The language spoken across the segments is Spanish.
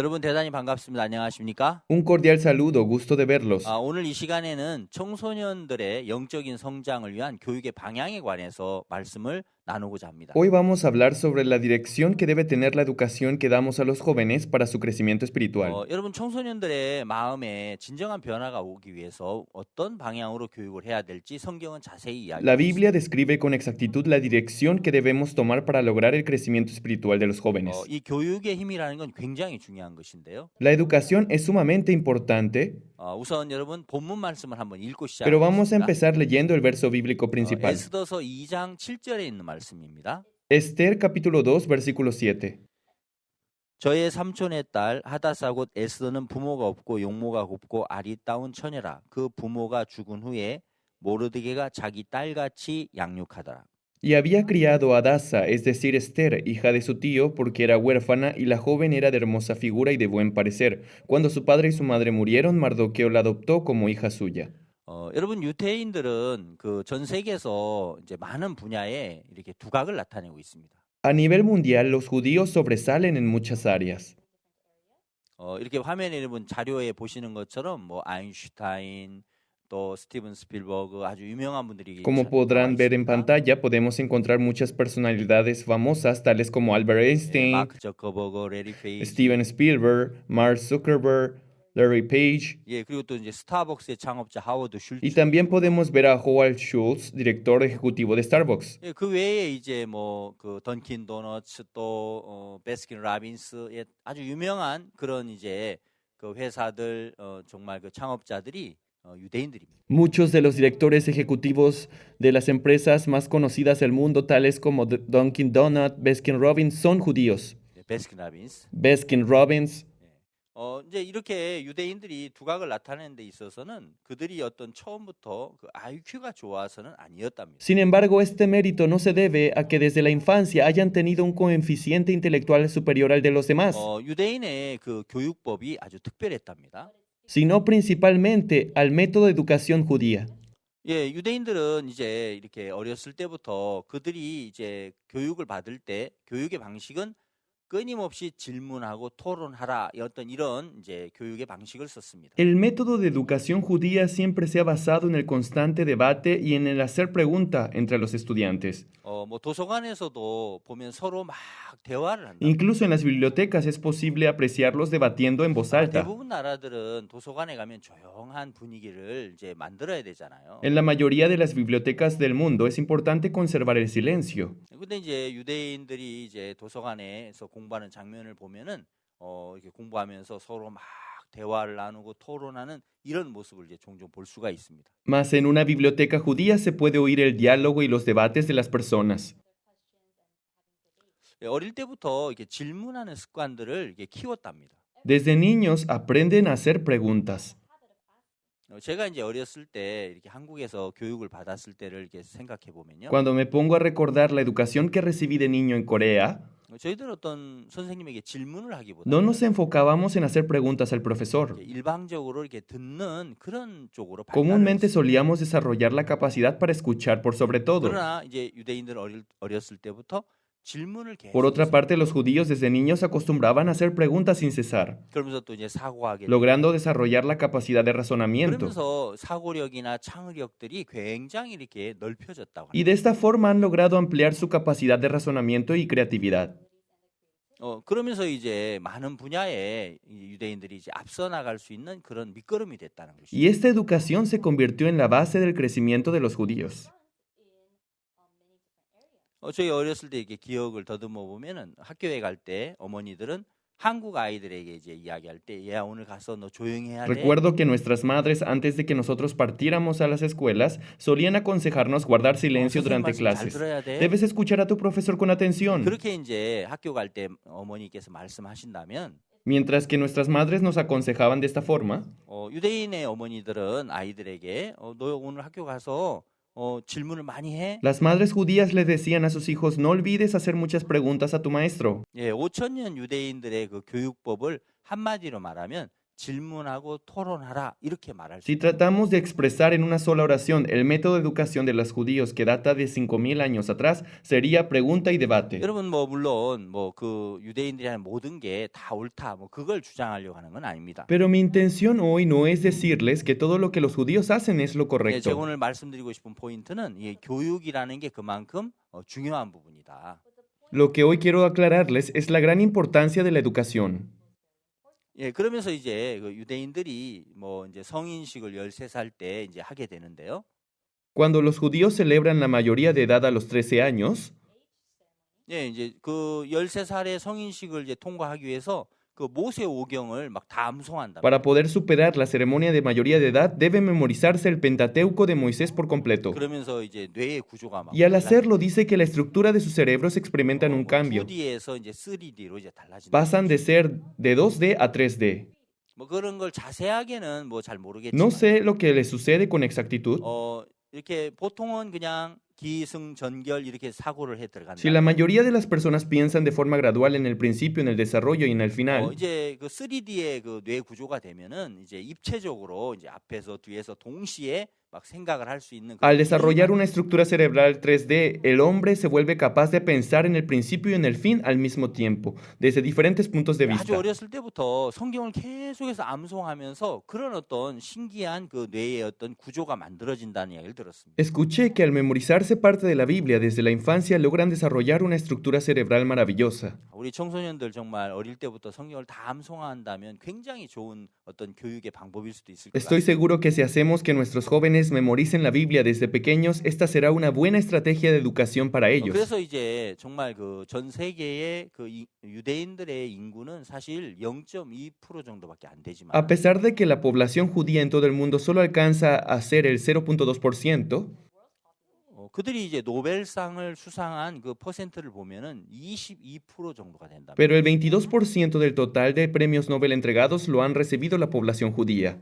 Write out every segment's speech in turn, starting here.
여러분 대단히 반갑습니다. 안녕하십니까? Un cordial saludo, gusto de verlos. 오늘 이 시간에는 청소년들의 영적인 성장을 위한 교육의 방향에 관해서 말씀을 나누고자 합니다. Hoy vamos a hablar sobre la dirección que debe tener la educación que damos a los jóvenes para su crecimiento espiritual. 여러분 청소년들의 마음에 진정한 변화가 오기 위해서 어떤 방향으로 교육을 해야 될지 성경은 자세히 La 이야기하고 Biblia 있습니다. describe con exactitud la dirección que debemos tomar para lograr el crecimiento espiritual de los jóvenes. 이 교육의 힘이라는 건 굉장히 중요한 것인데요. La educación es sumamente importante, 우선 여러분 본문 말씀을 한번 읽고 pero vamos a 시작하겠습니다. empezar leyendo el verso bíblico principal. 에스더서 2장 7절에 있는 말씀입니다. Esther capítulo 2, versículo 7. 저의 삼촌의 딸 하다사 곧 에스더는 부모가 없고 용모가 곱고 아리따운 처녀라. 그 부모가 죽은 후에 모르드게가 자기 딸같이 양육하더라. Y había criado a Adasa, es decir, Esther, hija de su tío, porque era huérfana y la joven era de hermosa figura y de buen parecer. Cuando su padre y su madre murieron, Mardoqueo la adoptó como hija suya. 여러분 유대인들은 그 전 세계에서 이제 많은 분야에 이렇게 두각을 나타내고 있습니다. A nivel mundial, los judíos sobresalen en muchas áreas. 이렇게 화면에 여러분 자료에 보시는 것처럼 뭐 아인슈타인 또 스티븐 스필버그 아주 유명한 분들이 Como 나와 podrán ver en 있습니다. pantalla, podemos encontrar muchas personalidades famosas, tales como Albert Einstein, 마크 저커버그, 레리 페이지, Steven Spielberg, Mark Zuckerberg, Larry Page. 그리고 또 이제 스타벅스의 창업자 하워드 슐츠. Y también podemos ver a Howard Schultz, director ejecutivo de Starbucks. 그 외에 이제 뭐 그 던킨 도너츠 또 베스킨 라빈스의 아주 유명한 그런 이제 그 회사들 정말 그 창업자들이 유대인들입니다. Muchos de los directores ejecutivos de las empresas más conocidas del mundo, tales como Dunkin' Donuts, Baskin Robbins, son judíos. 베스킨 라빈스. Baskin Robbins. 이제 이렇게 유대인들이 두각을 나타내는 데 있어서는 그들이 어떤 처음부터 그 IQ가 좋아서는 아니었답니다. Sin embargo, este mérito no se debe a que desde la infancia hayan tenido un coeficiente intelectual superior al de los demás, 유대인의 그 교육법이 아주 특별했답니다. sino principalmente al método de educación judía. 유대인들은 이제 이렇게 어렸을 때부터 그들이 이제 교육을 받을 때 교육의 방식은 끊임없이 질문하고 토론하라 어떤 이런 이제 교육의 방식을 썼습니다. El método de educación judía siempre se ha basado en el constante debate y en el hacer pregunta entre los estudiantes. 뭐 도서관에서도 보면 서로 막 대화를 한다. Incluso en las bibliotecas es posible apreciarlos debatiendo en voz alta. 대부분 나라들은 도서관에 가면 조용한 분위기를 이제 만들어야 되잖아요. En la mayoría de las bibliotecas del mundo es importante conservar el silencio. 근데 이제 유대인들이 이제 도서관에서 공부하는 장면을 보면은 이렇게 공부하면서 서로 막 대화를 나누고 토론하는 이런 모습을 이제 종종 볼 수가 있습니다. Mas en una biblioteca judía se puede oír el diálogo y los debates de las personas. 어릴 때부터 이렇게 질문하는 습관들을 이렇게 키웠답니다. Desde niños aprenden a hacer preguntas. 제가 이제 어렸을 때 이렇게 한국에서 교육을 받았을 때를 이렇게 생각해 보면요. Cuando me pongo a recordar la educación que recibí de niño en Corea, 저희들은 어떤 선생님에게 질문을 하기보다 no nos enfocábamos en hacer preguntas al profesor. 일방적으로 이렇게 듣는 그런 쪽으로 Comúnmente 발달을 했어요. solíamos desarrollar la capacidad para escuchar por sobre todo. 그러나 이제 유대인들 어렸을 때부터 질문을 계속 Por otra 했어요. parte, los judíos desde niños acostumbraban a hacer preguntas sin cesar, 그러면서 또 이제 사고하게 되고, logrando desarrollar la capacidad de razonamiento. 그러면서 사고력이나 창의력들이 굉장히 이렇게 넓혀졌다고 Y 합니다. de esta forma han logrado ampliar su capacidad de razonamiento y creatividad. 그러면서 이제 많은 분야에 이 유대인들이 이제 앞서 나갈 수 있는 그런 밑거름이 됐다는 것이죠. Y esta educación se convirtió en la base del crecimiento de los judíos. 저희 어렸을 때 이렇게 기억을 더듬어 보면은 학교에 갈 때 어머니들은 한국 아이들에게 이제 이야기할 때, 얘야 오늘 가서 너 조용히 해야 돼. Recuerdo que nuestras madres, antes de que nosotros partiéramos a las escuelas, solían aconsejarnos guardar silencio 선생님 durante 말씀 잘 clases. 들어야 돼. Debes escuchar a tu profesor con atención. 그렇게 이제 학교 갈 때 어머니께서 말씀하신다면 Mientras que nuestras madres nos aconsejaban de esta forma, 유대인의 어머니들은 아이들에게 너 오늘 학교 가서 질문을 많이 해. las madres judías les decían a sus hijos, no olvides hacer muchas preguntas a tu maestro. 5,000년 유대인들의 그 교육법을 한마디로 말하면 질문하고 토론하라 이렇게 말할 수 Si 있다. tratamos de expresar en una sola oración el método de educación de los judíos que data de 5000 años atrás, sería pregunta y debate. 여러분 뭐 물론 뭐 그 유대인들이 하는 모든 게 다 옳다 뭐 그걸 주장하려고 하는 건 아닙니다. Pero mi intención hoy no es decirles que todo lo que los judíos hacen es lo 예, 제가 correcto. 오늘 말씀드리고 싶은 포인트는 이 교육이라는 게 그만큼 중요한 부분이다. Lo que hoy quiero aclararles es la gran importancia de la educación. 예, 그러면서 이제 그 유대인들이 뭐 이제 성인식을 13살 때 이제 하게 되는데요. Cuando los judíos celebran la mayoría de edad a los 13 años, 예, 이제 그 13살의 성인식을 이제 통과하기 위해서 그 모세 오경을 막 다 암송한다. para poder superar la ceremonia de mayoría de edad, debe memorizarse el Pentateuco de Moisés por completo. 그러면서 이제 뇌의 구조가 막 Y al hacerlo dice que la estructura de sus cerebros experimentan un cambio. 2D에서 이제 3D로 이제 달라진다. Pasan de ser de 2D a 3D. 뭐 그런 걸 자세하게는 뭐 잘 모르겠지만 No sé lo que les sucede con exactitud. 이렇게 보통은 그냥 기승전결 이렇게 사고를 해 들어간다. Si la mayoría de las personas piensan de forma gradual en el principio, en el desarrollo y en el final, 이제 그 3D의 그 뇌 구조가 되면은 이제 입체적으로 이제 앞에서 뒤에서 동시에 막 생각을 할 수 있는 al desarrollar una estructura cerebral 3D, el hombre se vuelve capaz de pensar en el principio y en el fin al mismo tiempo, desde diferentes puntos de 아주 vista. 어렸을 때부터 성경을 계속해서 암송하면서 그런 어떤 신기한 그 뇌의 어떤 구조가 만들어진다는 이야기를 들었습니다. Escuché que al memorizarse parte de la Biblia desde la infancia logran desarrollar una estructura cerebral maravillosa. 우리 청소년들 정말 어릴 때부터 성경을 다 암송한다면 굉장히 좋은 어떤 교육의 방법일 수도 있을 것 Estoy 같아요. seguro que si hacemos que nuestros jóvenes memoricen la Biblia desde pequeños, esta será una buena estrategia de educación para ellos. 그래서 이제 정말 그 전 세계의 그 유대인들의 인구는 사실 0.2% 정도밖에 안 되지만 A pesar de que la población judía en todo el mundo solo alcanza a ser el 0.2%, 그들이 이제 노벨상을 수상한 그 퍼센트를 보면은 22% 정도가 된다. pero el 22% del total de premios Nobel entregados lo han recibido la población judía.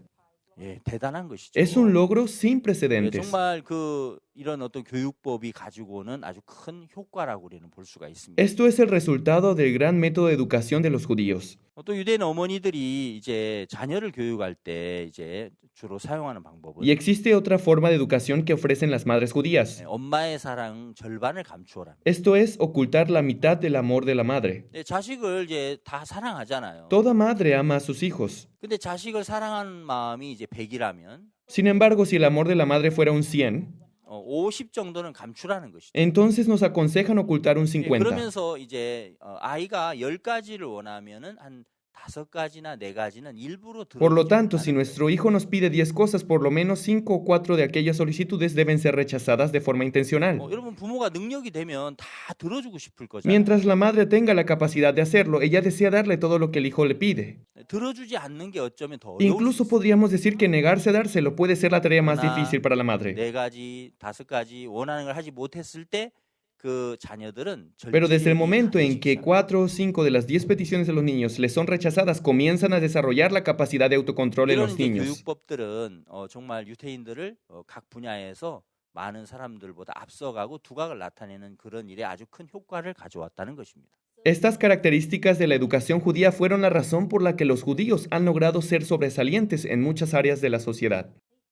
예, 대단한 것이죠. Es un logro sin 예, precedentes. 정말 그 이런 어떤 교육법이 가지고는 아주 큰 효과라고 우리는 볼 수가 있습니다. Esto es el resultado del gran método de educación de los judíos. 또 유대인 어머니들이 이제 자녀를 교육할 때 이제 주로 사용하는 방법은 Y existe otra forma de educación que ofrecen las madres judías. 엄마의 사랑 절반을 감추어라. Esto es ocultar la mitad del amor de la madre. 자식을 이제 다 사랑하잖아요. Toda madre ama a sus hijos. 근데 자식을 사랑하는 마음이 이제 100이라면 Sin embargo, si el amor de la madre fuera un 100, 50 정도는 감추라는 것이죠. entonces nos aconsejan ocultar un 50. 그러면서 이제 아이가 10가지를 원하면은 한 5가지나 4가지는 일부러 Por lo 들어주지 tanto, si 않는 nuestro hijo nos pide 10 cosas, por lo menos 5 o 4 de aquellas solicitudes deben ser rechazadas de forma intencional. 여러분 부모가 능력이 되면 다 들어주고 싶을 거잖아요. Mientras la madre tenga la capacidad de hacerlo, ella desea darle todo lo que el hijo le pide. 들어주지 않는 게 어쩌면 더 어려울 Incluso 수 있어요. podríamos decir que negarse a dárselo puede ser la tarea más Una- difícil para la madre. 4가지, 5가지 원하는 걸 하지 못했을 때 그 자녀들은 Pero desde el 절제력이 momento en que 강해지기 4 o 5 de las 10 peticiones de los niños les son rechazadas, comienzan a desarrollar la capacidad de autocontrol en 이런 los 이제 niños. 교육법들은 정말 유태인들을 각 분야에서 많은 사람들보다 앞서가고 두각을 나타내는 그런 일에 아주 큰 효과를 가져왔다는 것입니다. Estas características de la educación judía fueron la razón por la que los judíos han logrado ser sobresalientes en muchas áreas de la sociedad.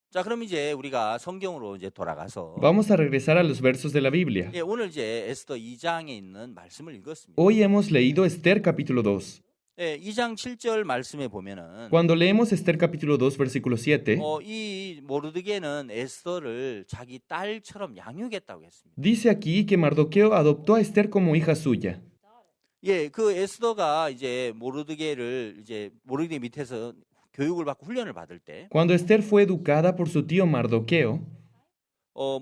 자, 그럼 이제 우리가 성경으로 이제 돌아가서 Vamos a regresar a los versos de la Biblia. 예, 오늘 이제 에스더 2장에 있는 말씀을 읽었습니다. Hoy hemos leído Esther capítulo 2. 예, 2장 7절 말씀에 보면은 Cuando leemos Esther capítulo 2 versículo 7, 이 모르드게는 에스더를 자기 딸처럼 양육했다고 했습니다. dice aquí que Mardoqueo adoptó a Esther como hija suya. 예, 그 에스더가 이제 모르드게 밑에서 교육을 받고 훈련을 받을 때 Cuando Esther fue educada por su tío Mardoqueo,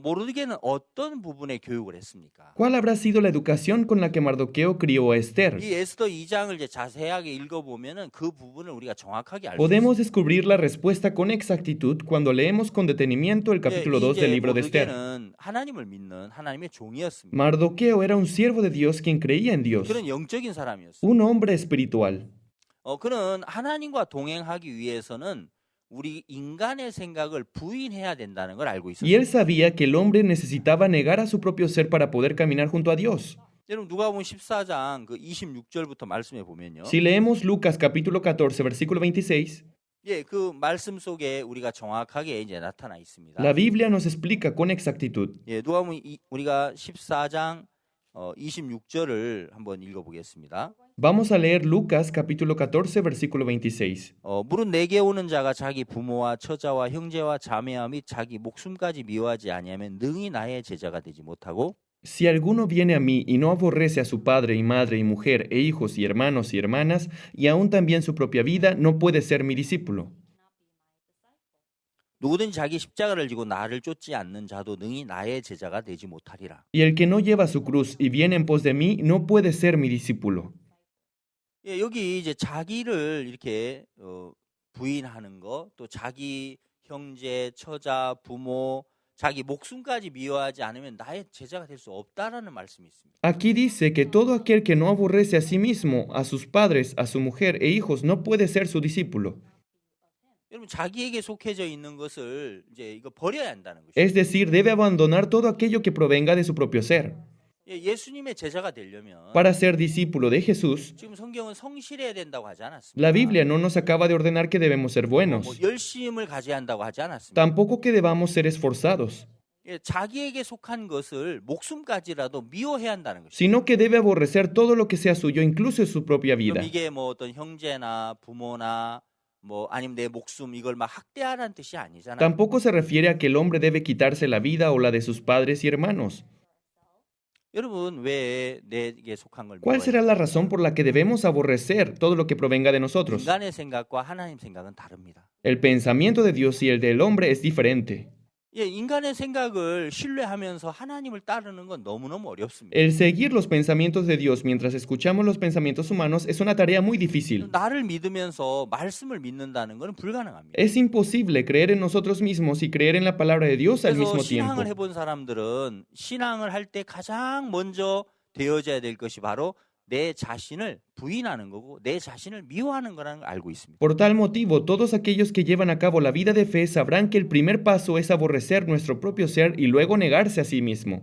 모르드게는 어떤 부분의 교육을 했습니까? ¿cuál habrá sido la educación con la que Mardoqueo crió a Esther? 이 에스더 2장을 이제 자세하게 읽어보면은 그 부분을 우리가 정확하게 알 수 Podemos 있습니다. descubrir la respuesta con exactitud cuando leemos con detenimiento el capítulo 2 del libro de Esther. 모르드게는 하나님을 믿는 하나님의 종이었습니다. Mardoqueo era un siervo de Dios quien creía en Dios, 그런 영적인 사람이었어요. un hombre espiritual. 그는 하나님과 동행하기 위해서는 우리 인간의 생각을 부인해야 된다는 걸 알고 Y 있었어요. él sabía que el hombre necesitaba negar a su propio ser para poder caminar junto a Dios. 여러분 누가복음 14장 그 26절부터 말씀해 보면요. Si leemos Lucas capítulo 14 versículo 26, 예, 그 말씀 속에 우리가 정확하게 이제 나타나 있습니다. La Biblia nos explica con exactitud. 예, 누가복음 우리가 14장 26절을 한번 읽어보겠습니다. Vamos a leer Lucas capítulo 14, versículo 26. 물은 내게 오는 자가 자기 부모와 처자와 형제와 자매와 및 자기 목숨까지 미워하지 아니하면 능히 나의 제자가 되지 못하고 Si alguno viene a mí y no aborrece a su padre y madre y mujer e hijos y hermanos y hermanas, y aún también su propia vida, no puede ser mi discípulo. 누구든지 자기 십자가를 지고 나를 쫓지 않는 자도 능히 나의 제자가 되지 못하리라. Y el que no lleva su cruz y viene en pos de mí, no puede ser mi discípulo. 예, 여기 이제 자기를 이렇게 부인하는 거, 또 자기 형제, 처자, 부모, 자기 목숨까지 미워하지 않으면 나의 제자가 될 수 없다라는 말씀이 있습니다. Aquí dice que todo aquel que no aborrece a sí mismo, a sus padres, a su mujer e hijos, no puede ser su discípulo. 여러분 자기에게 속해져 있는 것을 이제 이거 버려야 한다는 것이죠. Es decir, debe abandonar todo aquello que provenga de su propio ser. 예, 예수님의 제자가 되려면 Para ser discípulo de Jesús, 지금 성경은 성실해야 된다고 하지 않았습니다. la Biblia no nos acaba de ordenar que debemos ser 뭐 buenos, 열심을 가져야 한다고 하지 않았습니다. tampoco que debamos ser esforzados, 예, 자기에게 속한 것을 목숨까지라도 미워해야 한다는 것이죠. sino que debe aborrecer todo lo que sea suyo, incluso su propia vida. 그럼 이게 뭐 어떤 형제나 부모나 뭐 아니면 내 목숨 이걸 막 학대하라는 뜻이 아니잖아요. Tampoco se refiere a que el hombre debe quitarse la vida o la de sus padres y hermanos. 여러분 왜 내게 속한 걸 ¿Cuál será 미워해요? la razón por la que debemos aborrecer todo lo que provenga de nosotros? 인간의 생각과 하나님 생각은 다릅니다. El pensamiento de Dios y el del hombre es diferente. 예, 인간의 생각을 신뢰하면서 하나님을 따르는 건 너무너무 어렵습니다. El seguir los pensamientos de Dios mientras escuchamos los pensamientos humanos es una tarea muy difícil. 나를 믿으면서 말씀을 믿는다는 건 불가능합니다. Es imposible creer en nosotros mismos y creer en la palabra de Dios al 그래서 mismo tiempo. 신앙을 해본 사람들은 신앙을 할 때 가장 먼저 되어져야 될 것이 바로 내 자신을 부인하는 거고 내 자신을 미워하는 거라는 걸 알고 있습니다. Por tal motivo, todos aquellos que llevan a cabo la vida de fe sabrán que el primer paso es aborrecer nuestro propio ser y luego negarse a sí mismo.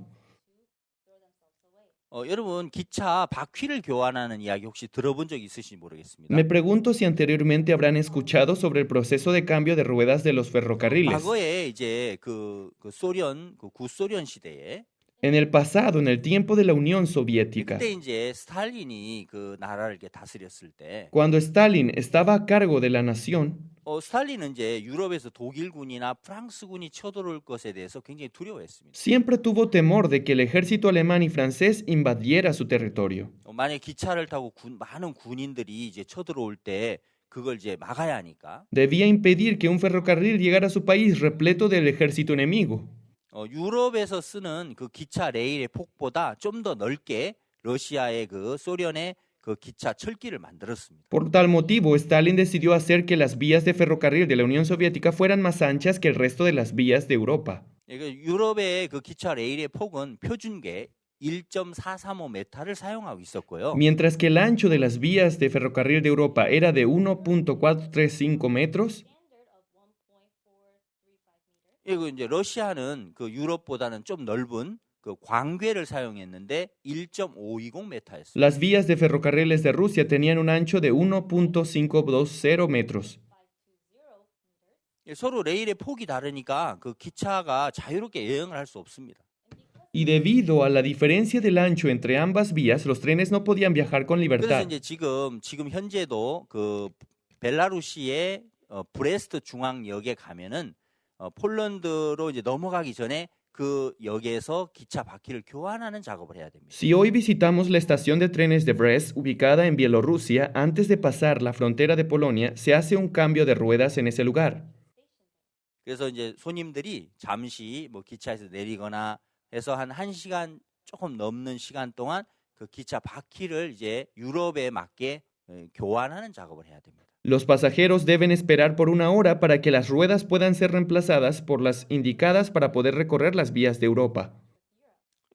여러분 기차 바퀴를 교환하는 이야기 혹시 들어본 적 있으신지 모르겠습니다. Me pregunto si anteriormente habrán escuchado sobre el proceso de cambio de ruedas de los ferrocarriles. 과거에 이제 그 소련 그 구소련 시대에 En el pasado, en el tiempo de la Unión Soviética, 그때 이제 스탈린이 그 나라를 이렇게 다스렸을 때 cuando Stalin estaba a cargo de la nación, 스탈린은 이제 유럽에서 독일군이나 프랑스군이 쳐들어올 것에 대해서 굉장히 두려워했습니다. siempre tuvo temor de que el ejército alemán y francés invadiera su territorio. 만약 기차를 타고 많은 군인들이 이제 쳐들어올 때 그걸 이제 막아야 하니까 Debía impedir que un ferrocarril llegara a su país repleto del ejército enemigo. 유럽에서 쓰는 그 기차 레일의 폭보다 좀 더 넓게 러시아의 그 소련의 그 기차 철길을 만들었습니다. Por tal motivo, Stalin decidió hacer que las vías de ferrocarril de la Unión Soviética fueran más anchas que el resto de las vías de Europa. 유럽의 그 기차 레일의 폭은 표준계 1.435m를 사용하고 있었고요. Mientras que el ancho de las vías de ferrocarril de Europa era de 1.435 metros, 이거 이제 러시아는 그 유럽보다는 좀 넓은 그 광궤를 사용했는데 1.520m였어요. las vías de ferrocarriles de Rusia tenían un ancho de 1.520 metros. 서로 레일의 폭이 다르니까 그 기차가 자유롭게 여행을 할 수 없습니다. Y debido a la diferencia del ancho entre ambas vías, los trenes no podían viajar con 그래서 libertad. 이제 지금 현재도 그 벨라루시의 브레스트 중앙역에 가면은 폴란드로 이제 넘어가기 전에 그 역에서 기차 바퀴를 교환하는 작업을 해야 됩니다. Si hoy visitamos la estación de trenes de Brest, ubicada en Bielorrusia, antes de pasar la frontera de Polonia, se hace un cambio de ruedas en ese lugar. 그래서 이제 손님들이 잠시 뭐 기차에서 내리거나 해서 한 1시간 조금 넘는 시간 동안 그 기차 바퀴를 이제 유럽에 맞게 교환하는 작업을 해야 됩니다. Los pasajeros deben esperar por una hora para que las ruedas puedan ser reemplazadas por las indicadas para poder recorrer las vías de Europa.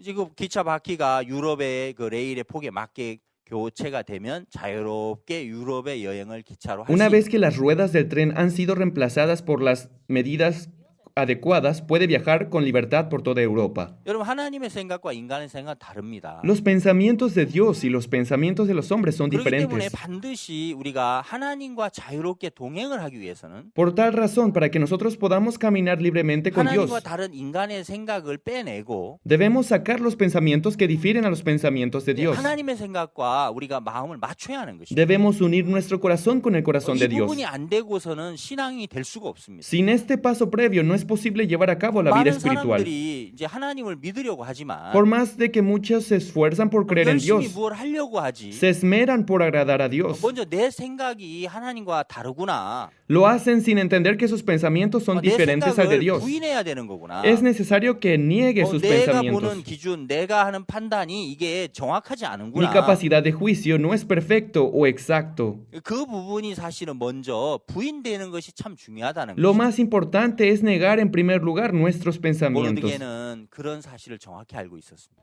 지금 기차 바퀴가 유럽의 그 레일의 폭에 맞게 교체가 되면 자유롭게 유럽의 여행을 기차로 할 Una 수 vez que las ruedas del tren han sido reemplazadas por las medidas adecuadas, puede viajar con libertad por toda Europa. 여러분 하나님의 생각과 인간의 생각은 다릅니다. Los pensamientos de Dios y los pensamientos de los hombres son 그렇기 때문에 diferentes. 반드시 우리가 하나님과 자유롭게 동행을 하기 위해서는 Por tal razón, para que nosotros podamos caminar libremente con Dios, 하나님과 다른 인간의 생각을 빼내고 debemos sacar los pensamientos que difieren a los pensamientos de Dios. 하나님의 생각과 우리가 마음을 맞춰야 하는 것입니다. Debemos unir nuestro corazón con el corazón de 이 Dios. 부분이 안 되고서는 신앙이 될 수가 없습니다. Sin este paso previo no es posible llevar a cabo la vida 많은 espiritual. 사람들이 이제 하나님을 믿으려고 하지만 Por más de que muchos se esfuerzan por creer en 열심히 Dios, 뭘 하려고 하지 se esmeran por agradar a Dios, 먼저 내 생각이 하나님과 다르구나. lo hacen sin entender que sus pensamientos son 내 diferentes al de 생각을 Dios. 부인해야 되는 거구나. Es necesario que niegue sus 내가 보는 pensamientos. 기준, 내가 하는 판단이 이게 정확하지 Mi 않은구나. capacidad de juicio no es perfecto o exacto. 그 부분이 사실은 먼저 부인되는 것이 참 중요하다는 Lo 거죠. más importante es negar en primer lugar nuestros pensamientos. 모르드게는 그런 사실을 정확히 알고 있었습니다.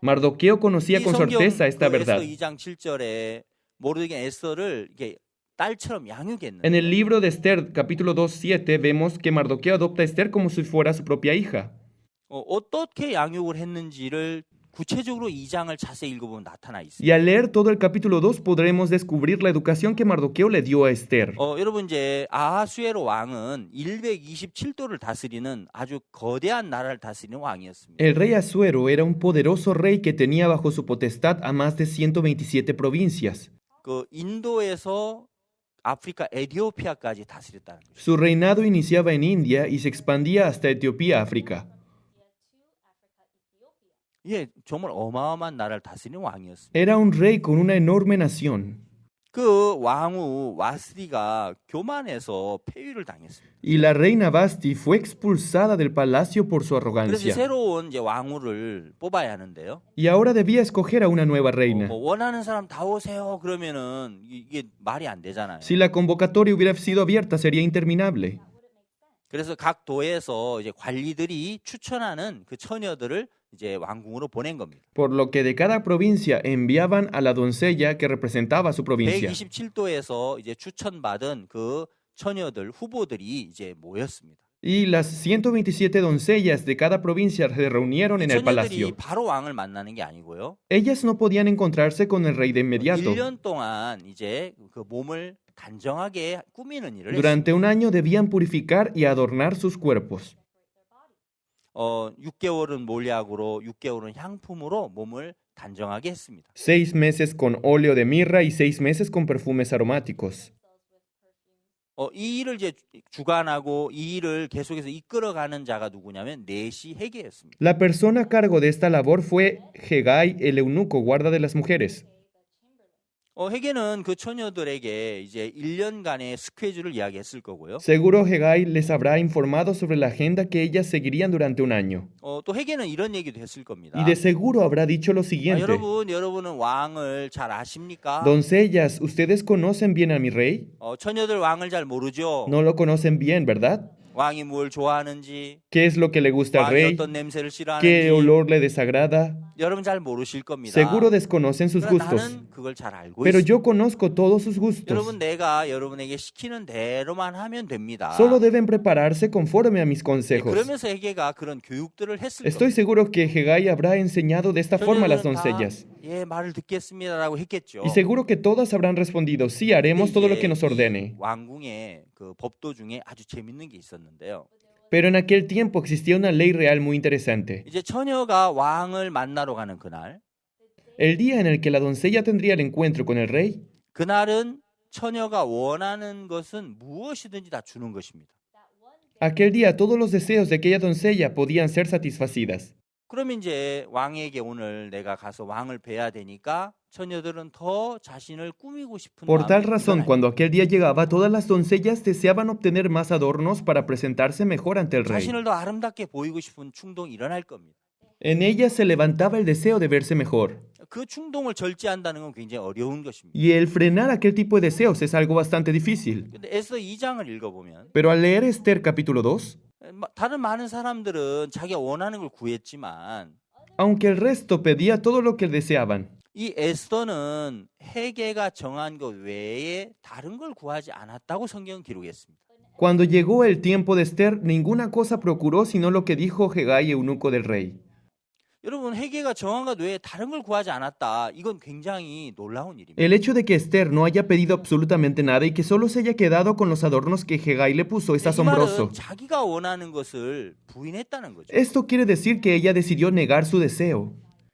Mardoqueo conocía 이 con 성경 certeza esta 그 에스더 verdad. 2장 7절에 모르드게 에스더를 이게 딸처럼 양육했는데 En el libro de Esther, capítulo 2:7, vemos que Mardoqueo adopta a Esther como si fuera su propia hija. 어떻게 양육을 했는지를 구체적으로 2장을 자세히 읽어보면 나타나 있습니다. Y al leer todo el capítulo 2 podremos descubrir la educación que Mardoqueo le dio a Esther. 여러분 이제 아하수에로 왕은 127도를 다스리는 아주 거대한 나라를 다스리는 왕이었습니다. El rey Asuero era un poderoso rey que tenía bajo su potestad a más de 127 provincias. 그 인도에서 아프리카 에티오피아까지 다스렸다는 거죠. Su reinado iniciaba en India y se expandía hasta Etiopía, África. 예, 정말 어마어마한 나라를 다스리는 왕이었습니다. Era un rey con una enorme nación. 그 왕후 와스디가 교만해서 폐위를 당했습니다. Y la reina Basti fue expulsada del palacio por su 그래서 arrogancia. 새로운 이제 왕후를 뽑아야 하는데요. Y ahora debía escoger a una nueva reina. 뭐 원하는 사람 다 오세요. 그러면은 이게 말이 안 되잖아요. Si la convocatoria hubiera sido abierta, sería interminable. 그래서 각 도에서 이제 관리들이 추천하는 그 처녀들을 이제 왕궁으로 보낸 겁니다. Por lo que de cada provincia enviaban a la doncella que representaba a su provincia. 127도에서 이제 추천받은 그 처녀들 후보들이 이제 모였습니다. Y las 127 doncellas de cada provincia se reunieron en el 처녀들이 palacio. 바로 왕을 만나는 게 아니고요. Ellas no podían encontrarse con el rey de inmediato. 1년 동안 이제 그 몸을 단정하게 꾸미는 일을 했습니다. Durante un año debían purificar y adornar sus cuerpos. 6개월은 몰약으로 6개월은 향품으로 몸을 단정하게 했습니다. 6 meses con óleo de mirra y 6 meses con perfumes aromáticos. 이 일을 이제 주관하고 이 일을 계속해서 이끌어가는 자가 누구냐면 넷이 회개였습니다. La persona a cargo de esta labor fue Hegai, el eunuco, guarda de las mujeres. 회개는 그 처녀들에게 이제 1년간의 스케줄을 이야기했을 거고요. Seguro Hegai les habrá informado sobre la agenda que ellas seguirían durante un año. 또 회개는 이런 얘기도 했을 겁니다. Y de seguro habrá dicho lo siguiente. 여러분은 왕을 잘 아십니까? Doncellas, ¿ustedes conocen bien a mi rey? 처녀들 왕을 잘 모르죠? No lo conocen bien, ¿verdad? 왕이 뭘 좋아하는지, ¿Qué es lo que le gusta al 왕이 rey? 어떤 냄새를 싫어하는지 ¿Qué olor le desagrada? 여러분 잘 모르실 겁니다. Seguro desconocen sus 그러나 gustos. 나는 그걸 잘 알고 Pero 있습니다. yo conozco todos sus gustos. 여러분 내가 여러분에게 시키는 대로만 하면 됩니다. Solo deben prepararse conforme a mis consejos. 그러면서 회개가 그런 교육들을 했을 Estoy 겁니다. seguro que Hegai habrá enseñado de esta forma a las doncellas. 예, 말을 듣겠습니다라고 했겠죠. Y seguro que todas habrán respondido, sí, haremos todo lo que nos ordene. 왕궁의 그 법도 중에 아주 재밌는 게 있었는데요. Pero en aquel tiempo existía una ley real muy interesante. 이제 처녀가 왕을 만나러 가는 그날, El día en el que la doncella tendría el encuentro con el rey, 그날은 처녀가 원하는 것은 무엇이든지 다 주는 것입니다. aquel día todos los deseos de aquella doncella podían ser satisfacidas. 그러면 이제 왕에게 오늘 내가 가서 왕을 뵈야 되니까 처녀들은 더 자신을 꾸미고 싶은 Por tal 마음이 razón, 일어나요. cuando aquel día llegaba, todas las doncellas deseaban obtener más adornos para presentarse mejor ante el rey. 자신을 더 아름답게 보이고 싶은 충동이 일어날 겁니다. En ellas se levantaba el deseo de verse mejor. 그 충동을 절제한다는 건 굉장히 어려운 것입니다. Y el frenar aquel tipo de deseos es algo bastante difícil. 근데 에스더 2장을 읽어보면 Pero al leer Esther capítulo 2, 다른 많은 사람들은 자기가 원하는 걸 구했지만 aunque el resto pedía todo lo que deseaban, 이 에스더는 회개가 정한 것 외에 다른 걸 구하지 않았다고 성경은 기록했습니다. Cuando llegó el tiempo de Esther, ninguna cosa procuró sino lo que dijo Hegai, eunuco del rey. 여러분 헤게가 정한 것 외에 다른 걸 구하지 않았다. 이건 굉장히 놀라운 일입니다. El hecho de que Esther no haya pedido absolutamente nada y que solo se haya quedado con los adornos que Hegai le puso es 이 asombroso. 말은 자기가 원하는 것을 부인했다는 거죠. Esto quiere decir que ella decidió negar su deseo.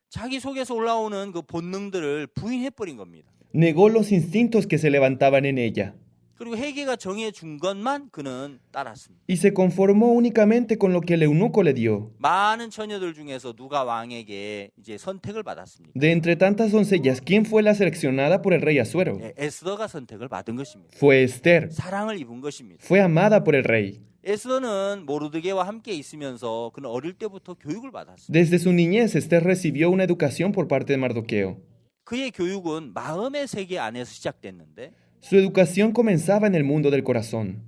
자기 속에서 올라오는 그 본능들을 부인해버린 겁니다. Negó los instintos que se levantaban en ella. 그리고 헤게가 정해준 것만 그는 따랐습니다. Y se conformó únicamente con lo que el eunuco le dio. 많은 처녀들 중에서 누가 왕에게 이제 선택을 받았습니까? De entre tantas doncellas, ¿quién fue la seleccionada por el rey Asuero? 에스더가 선택을 받은 것입니다. Fue Esther. 사랑을 입은 것입니다. Fue amada por el rey. 에스더는 모르드게와 함께 있으면서 그는 어릴 때부터 교육을 받았습니다. Desde su niñez, Esther recibió una educación por parte de Mardoqueo. 그의 교육은 마음의 세계 안에서 시작됐는데 Su educación comenzaba en el mundo del corazón.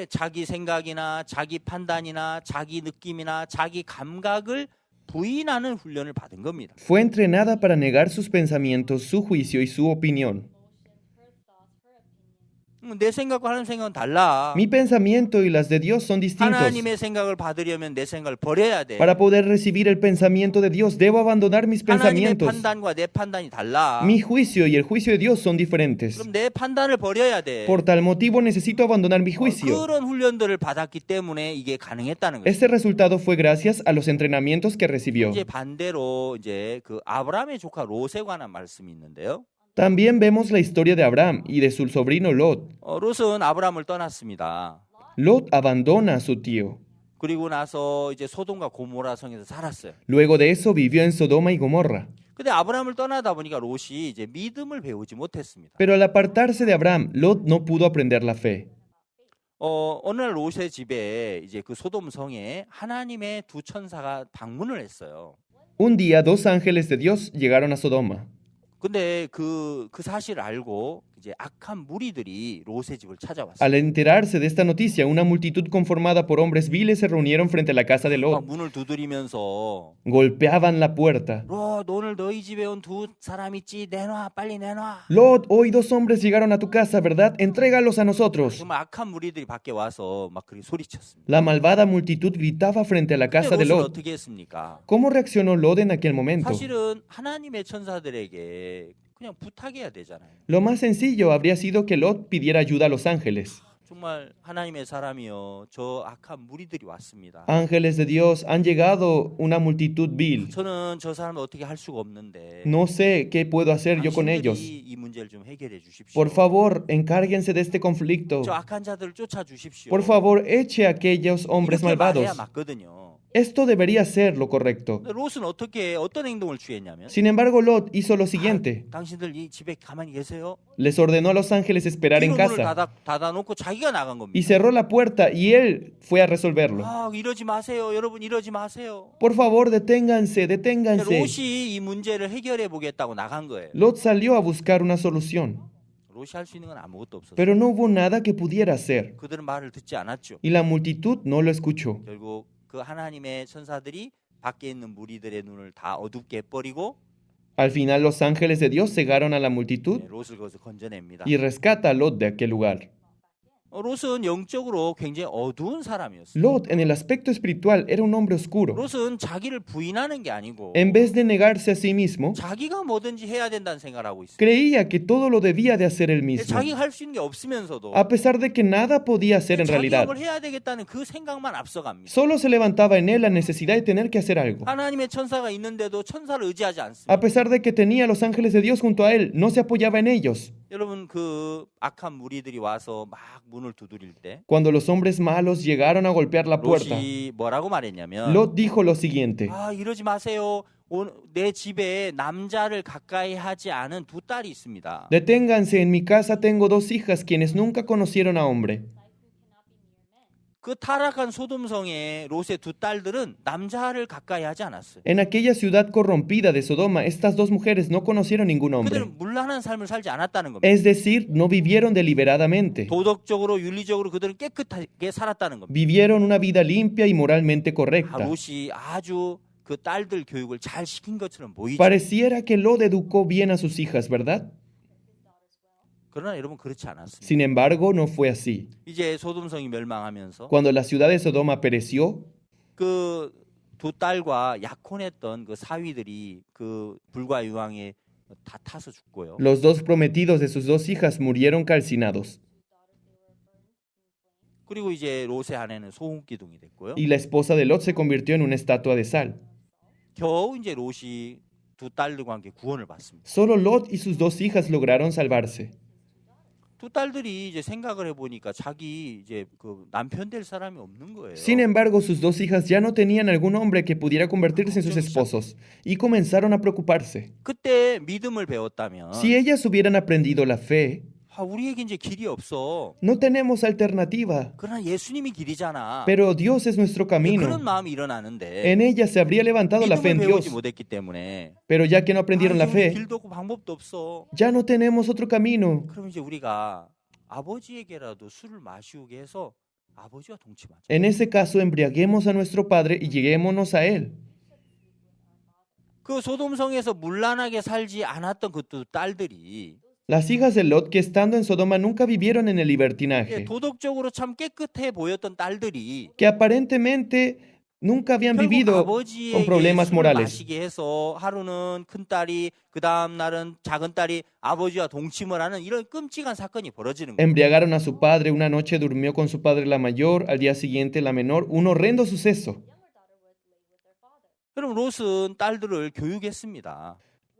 자기 생각이나 자기 판단이나 자기 느낌이나 자기 감각을 부인하는 훈련을 받은 겁니다. Fue entrenada para negar sus pensamientos, su juicio y su opinión. 내 생각과 하나님 생각은 달라. Mi pensamiento y las de Dios son distintos. 하나님의 생각을 받으려면 내 생각을 버려야 돼. Para poder recibir el pensamiento de Dios, debo abandonar mis 하나님의 pensamientos. 판단과 내 판단이 달라. Mi juicio y el juicio de Dios son diferentes. 그럼 내 판단을 버려야 돼. Por tal motivo necesito abandonar mi juicio. 그런 훈련들을 받았기 때문에 이게 가능했다는 거예요. Este resultado fue gracias a los entrenamientos que recibió. 이제 반대로 이제 그 아브라함의 조카 롯에 관한 말씀이 있는데요. También vemos la historia de Abraham y de su sobrino Lot. 롯은 아브라함을 떠났습니다. Lot abandona a su tío. 그리고 나서 이제 소돔과 고모라 성에서 살았어요. Luego de eso vivió en Sodoma y Gomorra. 근데 아브라함을 떠나다 보니까 롯이 이제 믿음을 배우지 못했습니다. Pero al apartarse de Abraham, Lot no pudo aprender la fe. 어느 날 롯의 집에 이제 그 소돔 성에 하나님의 두 천사가 방문을 했어요. Un día, dos ángeles de Dios llegaron a Sodoma. 근데 그 사실을 알고 이제 악한 무리들이 롯의 집을 찾아왔어요. Al enterarse de esta noticia, una multitud conformada por hombres viles se reunieron frente a la casa de 막 Lot. 문을 두드리면서 Golpeaban la puerta. 롯 오늘 너희 집에 온 두 사람 있지 내놔 빨리 내놔. Lot, hoy dos hombres llegaron a tu casa, ¿verdad? Entrégalos a nosotros. 정말 악한 무리들이 밖에 와서 막 그렇게 소리쳤습니다. La malvada multitud gritaba frente a la casa de 근데 롯은 Lot. 어떻게 했습니까? ¿Cómo reaccionó Lot en aquel momento? 사실은 하나님의 천사들에게 그냥 부탁해야 되잖아요. Lo más sencillo habría sido que Lot pidiera ayuda a los ángeles. 정말 하나님의 사람이여 저 악한 무리들이 왔습니다. Ángeles de Dios, han llegado una multitud vil. 저는 저 사람을 어떻게 할 수가 없는데 No sé qué puedo hacer yo con ellos. 당신들이 이 문제를 좀 해결해 주십시오. Por favor, encárguense de este conflicto. 저 악한 자들을 쫓아 주십시오. Por favor, eche a aquellos hombres 이렇게 말해야 malvados. 맞거든요. Esto debería ser lo correcto. 근데 롯은 어떤 행동을 취했냐면 Sin embargo, Lot hizo lo siguiente. 당신들 이 집에 가만히 계세요. Les ordenó a los ángeles esperar en 뒤로 문을 casa 닫아놓고 자기가 나간 겁니다. y cerró la puerta y él fue a resolverlo. 이러지 마세요. 여러분 이러지 마세요. Por favor, deténganse, 근데 deténganse. 롯이 이 문제를 해결해 보겠다고 나간 거예요. Lot salió a buscar una solución, 롯이 할 수 있는 건 아무것도 없었어요. pero no hubo nada que pudiera hacer 그들은 말을 듣지 않았죠. y la multitud no lo escuchó. 결국 그 하나님의 천사들이 밖에 있는 무리들의 눈을 다 어둡게 해버리고 Al final, los ángeles de Dios cegaron a la multitud 롯을 거기서 건져냅니다. y rescata a Lot de aquel lugar. 롯은 영적으로 굉장히 어두운 사람이었어요. Lot, en el aspecto espiritual, era un hombre oscuro. 롯은 자기를 부인하는 게 아니고 En vez de negarse a sí mismo, 자기가 뭐든지 해야 된다는 생각을 하고 있어요. creía que todo lo debía de hacer él mismo, 자기가 할 수 있는 게 없으면서도 a pesar de que nada podía hacer en 자기가 realidad. 뭘 해야 되겠다는 그 생각만 앞서갑니다. Solo se levantaba en él la necesidad de tener que hacer algo. 하나님의 천사가 있는데도 천사를 의지하지 A 않습니다. pesar de que tenía a los ángeles de Dios junto a él, no se apoyaba en ellos. 여러분 그 악한 무리들이 와서 막 문을 두드릴 때 Cuando los hombres malos llegaron a golpear la puerta, 롯이 뭐라고 말했냐면 Lot dijo lo siguiente: 이러지 마세요. 내 집에 남자를 가까이 하지 않은 두 딸이 있습니다. Deténganse, en mi casa tengo dos hijas quienes nunca conocieron a hombre. 그 타락한 소돔성의 롯의 두 딸들은 남자를 가까이 하지 않았어요. En aquella ciudad corrompida de Sodoma, estas dos mujeres no conocieron ningún hombre. 그들은 문란한 삶을 살지 않았다는 겁니다. Es decir, no vivieron deliberadamente. 도덕적으로 윤리적으로 그들은 깨끗하게 살았다는 겁니다. Vivieron una vida limpia y moralmente correcta. 롯이 아주 그 딸들 교육을 잘 시킨 것처럼 보이죠. Pareciera que Lot educó bien a sus hijas, ¿verdad? 그러나 여러분 그렇지 않았습니다. Sin embargo, no fue así. 이제 소돔성이 멸망하면서 Cuando la ciudad de Sodoma pereció, 그 두 딸과 약혼했던 그 사위들이 그 불과 유황에 다 타서 죽고요. los dos prometidos de sus dos hijas murieron calcinados, 그리고 이제 롯의 아내는 소금기둥이 됐고요. y la esposa de Lot se convirtió en una estatua de sal. 겨우 이제 롯이 두 딸들과 함께 구원을 받습니다. Solo Lot y sus dos hijas lograron salvarse. 두 딸들이 이제 생각을 해보니까 자기 이제 그 남편 될 사람이 없는 거예요. Sin embargo, sus dos hijas ya no tenían algún hombre que pudiera convertirse en sus esposos, y comenzaron a preocuparse. 그때 믿음을 배웠다면 Si ellas hubieran aprendido la fe, 우리에게 이제 길이 없어. no tenemos alternativa, 그러나 예수님이 길이잖아. pero Dios es nuestro 그런 camino. 마음이 일어나는데 En ella se habría levantado la fe en 믿음을 배우지 Dios, 못했기 때문에 pero ya que no aprendieron la 우리 fe, 길도 없고 방법도 없어. ya no tenemos otro camino. 그럼 이제 우리가 아버지에게라도 술을 마시우게 해서 아버지와 동침하자. En ese caso, embriaguemos a nuestro Padre y lleguémonos a Él. 그 소돔성에서 문란하게 살지 않았던 그 두 딸들이 Las hijas de Lot, que estando en Sodoma nunca vivieron en el libertinaje, 도덕적으로 참 깨끗해 보였던 딸들이 que aparentemente nunca habían 결국 vivido con 아버지에게 problemas 술을 morales. 마시게 해서 하루는 큰 딸이 그 다음 날은 작은 딸이 아버지와 동침을 하는 이런 끔찍한 사건이 벌어지는 거예요. Embriagaron a su padre, una noche durmió con su padre la mayor, al día siguiente la menor, un horrendo suceso. 그럼 롯은 딸들을 교육했습니다.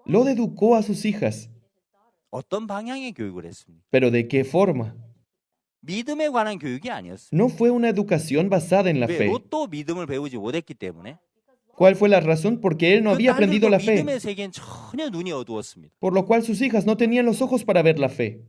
Lot educó a sus hijas, 어떤 방향의 교육을 했습니까? pero ¿de qué forma? 믿음에 관한 교육이 아니었어요. No fue una educación basada en la 왜? fe. 롯도 믿음을 배우지 못했기 때문에 ¿Cuál fue la razón? Porque él no 그 había aprendido 딸들도 la fe, 믿음의 세계엔 전혀 눈이 어두웠습니다. por lo cual sus hijas no tenían los ojos para ver la fe.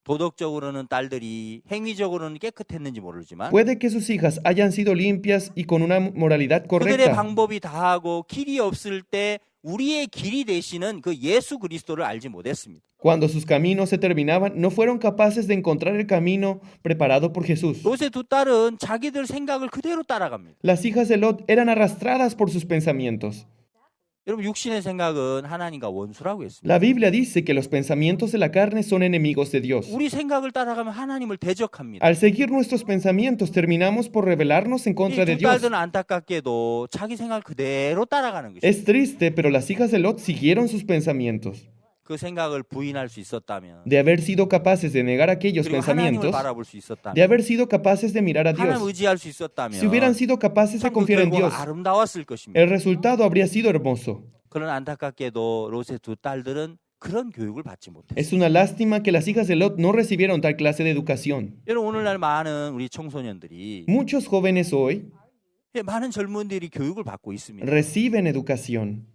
도덕적으로는 딸들이 행위적으로는 깨끗했는지 모르지만 Puede que sus hijas hayan sido limpias y con una moralidad 그들의 correcta, 방법이 다하고 길이 없을 때 우리의 길이 되시는 그 예수 그리스도를 알지 못했습니다. cuando sus caminos se terminaban, no fueron capaces de encontrar el camino preparado por Jesús. 롯의 두 딸은 자기들 생각을 그대로 따라갑니다. Las hijas de Lot eran arrastradas por sus pensamientos. 여러분 육신의 생각은 하나님과 원수라고 했습니다. La Biblia dice que los pensamientos de la carne son enemigos de Dios. 우리 생각을 따라가면 하나님을 대적합니다. Al seguir nuestros pensamientos, terminamos por rebelarnos en contra de 이 두 Dios. 딸들은 안타깝게도 자기 생각을 그대로 따라가는 것이죠. Es triste, pero las hijas de Lot siguieron sus pensamientos. 그 생각을 부인할 수 있었다면 De haber sido capaces de negar aquellos 그리고 하나님을 pensamientos, 바라볼 수 de 있었다면 haber sido capaces de mirar a 하나님 Dios, 의지할 수 있었다면 si hubieran sido capaces de 참 그 confiar en 결과가 Dios, 아름다웠을 것입니다. el resultado habría sido hermoso. 그런 안타깝게도 롯의 두 딸들은 그런 교육을 받지 못했어요. Es una lástima que las hijas de Lot no recibieron tal clase de educación. 여러분 오늘날 많은 우리 청소년들이 Muchos jóvenes hoy 많은 젊은들이 교육을 받고 있습니다. reciben educación.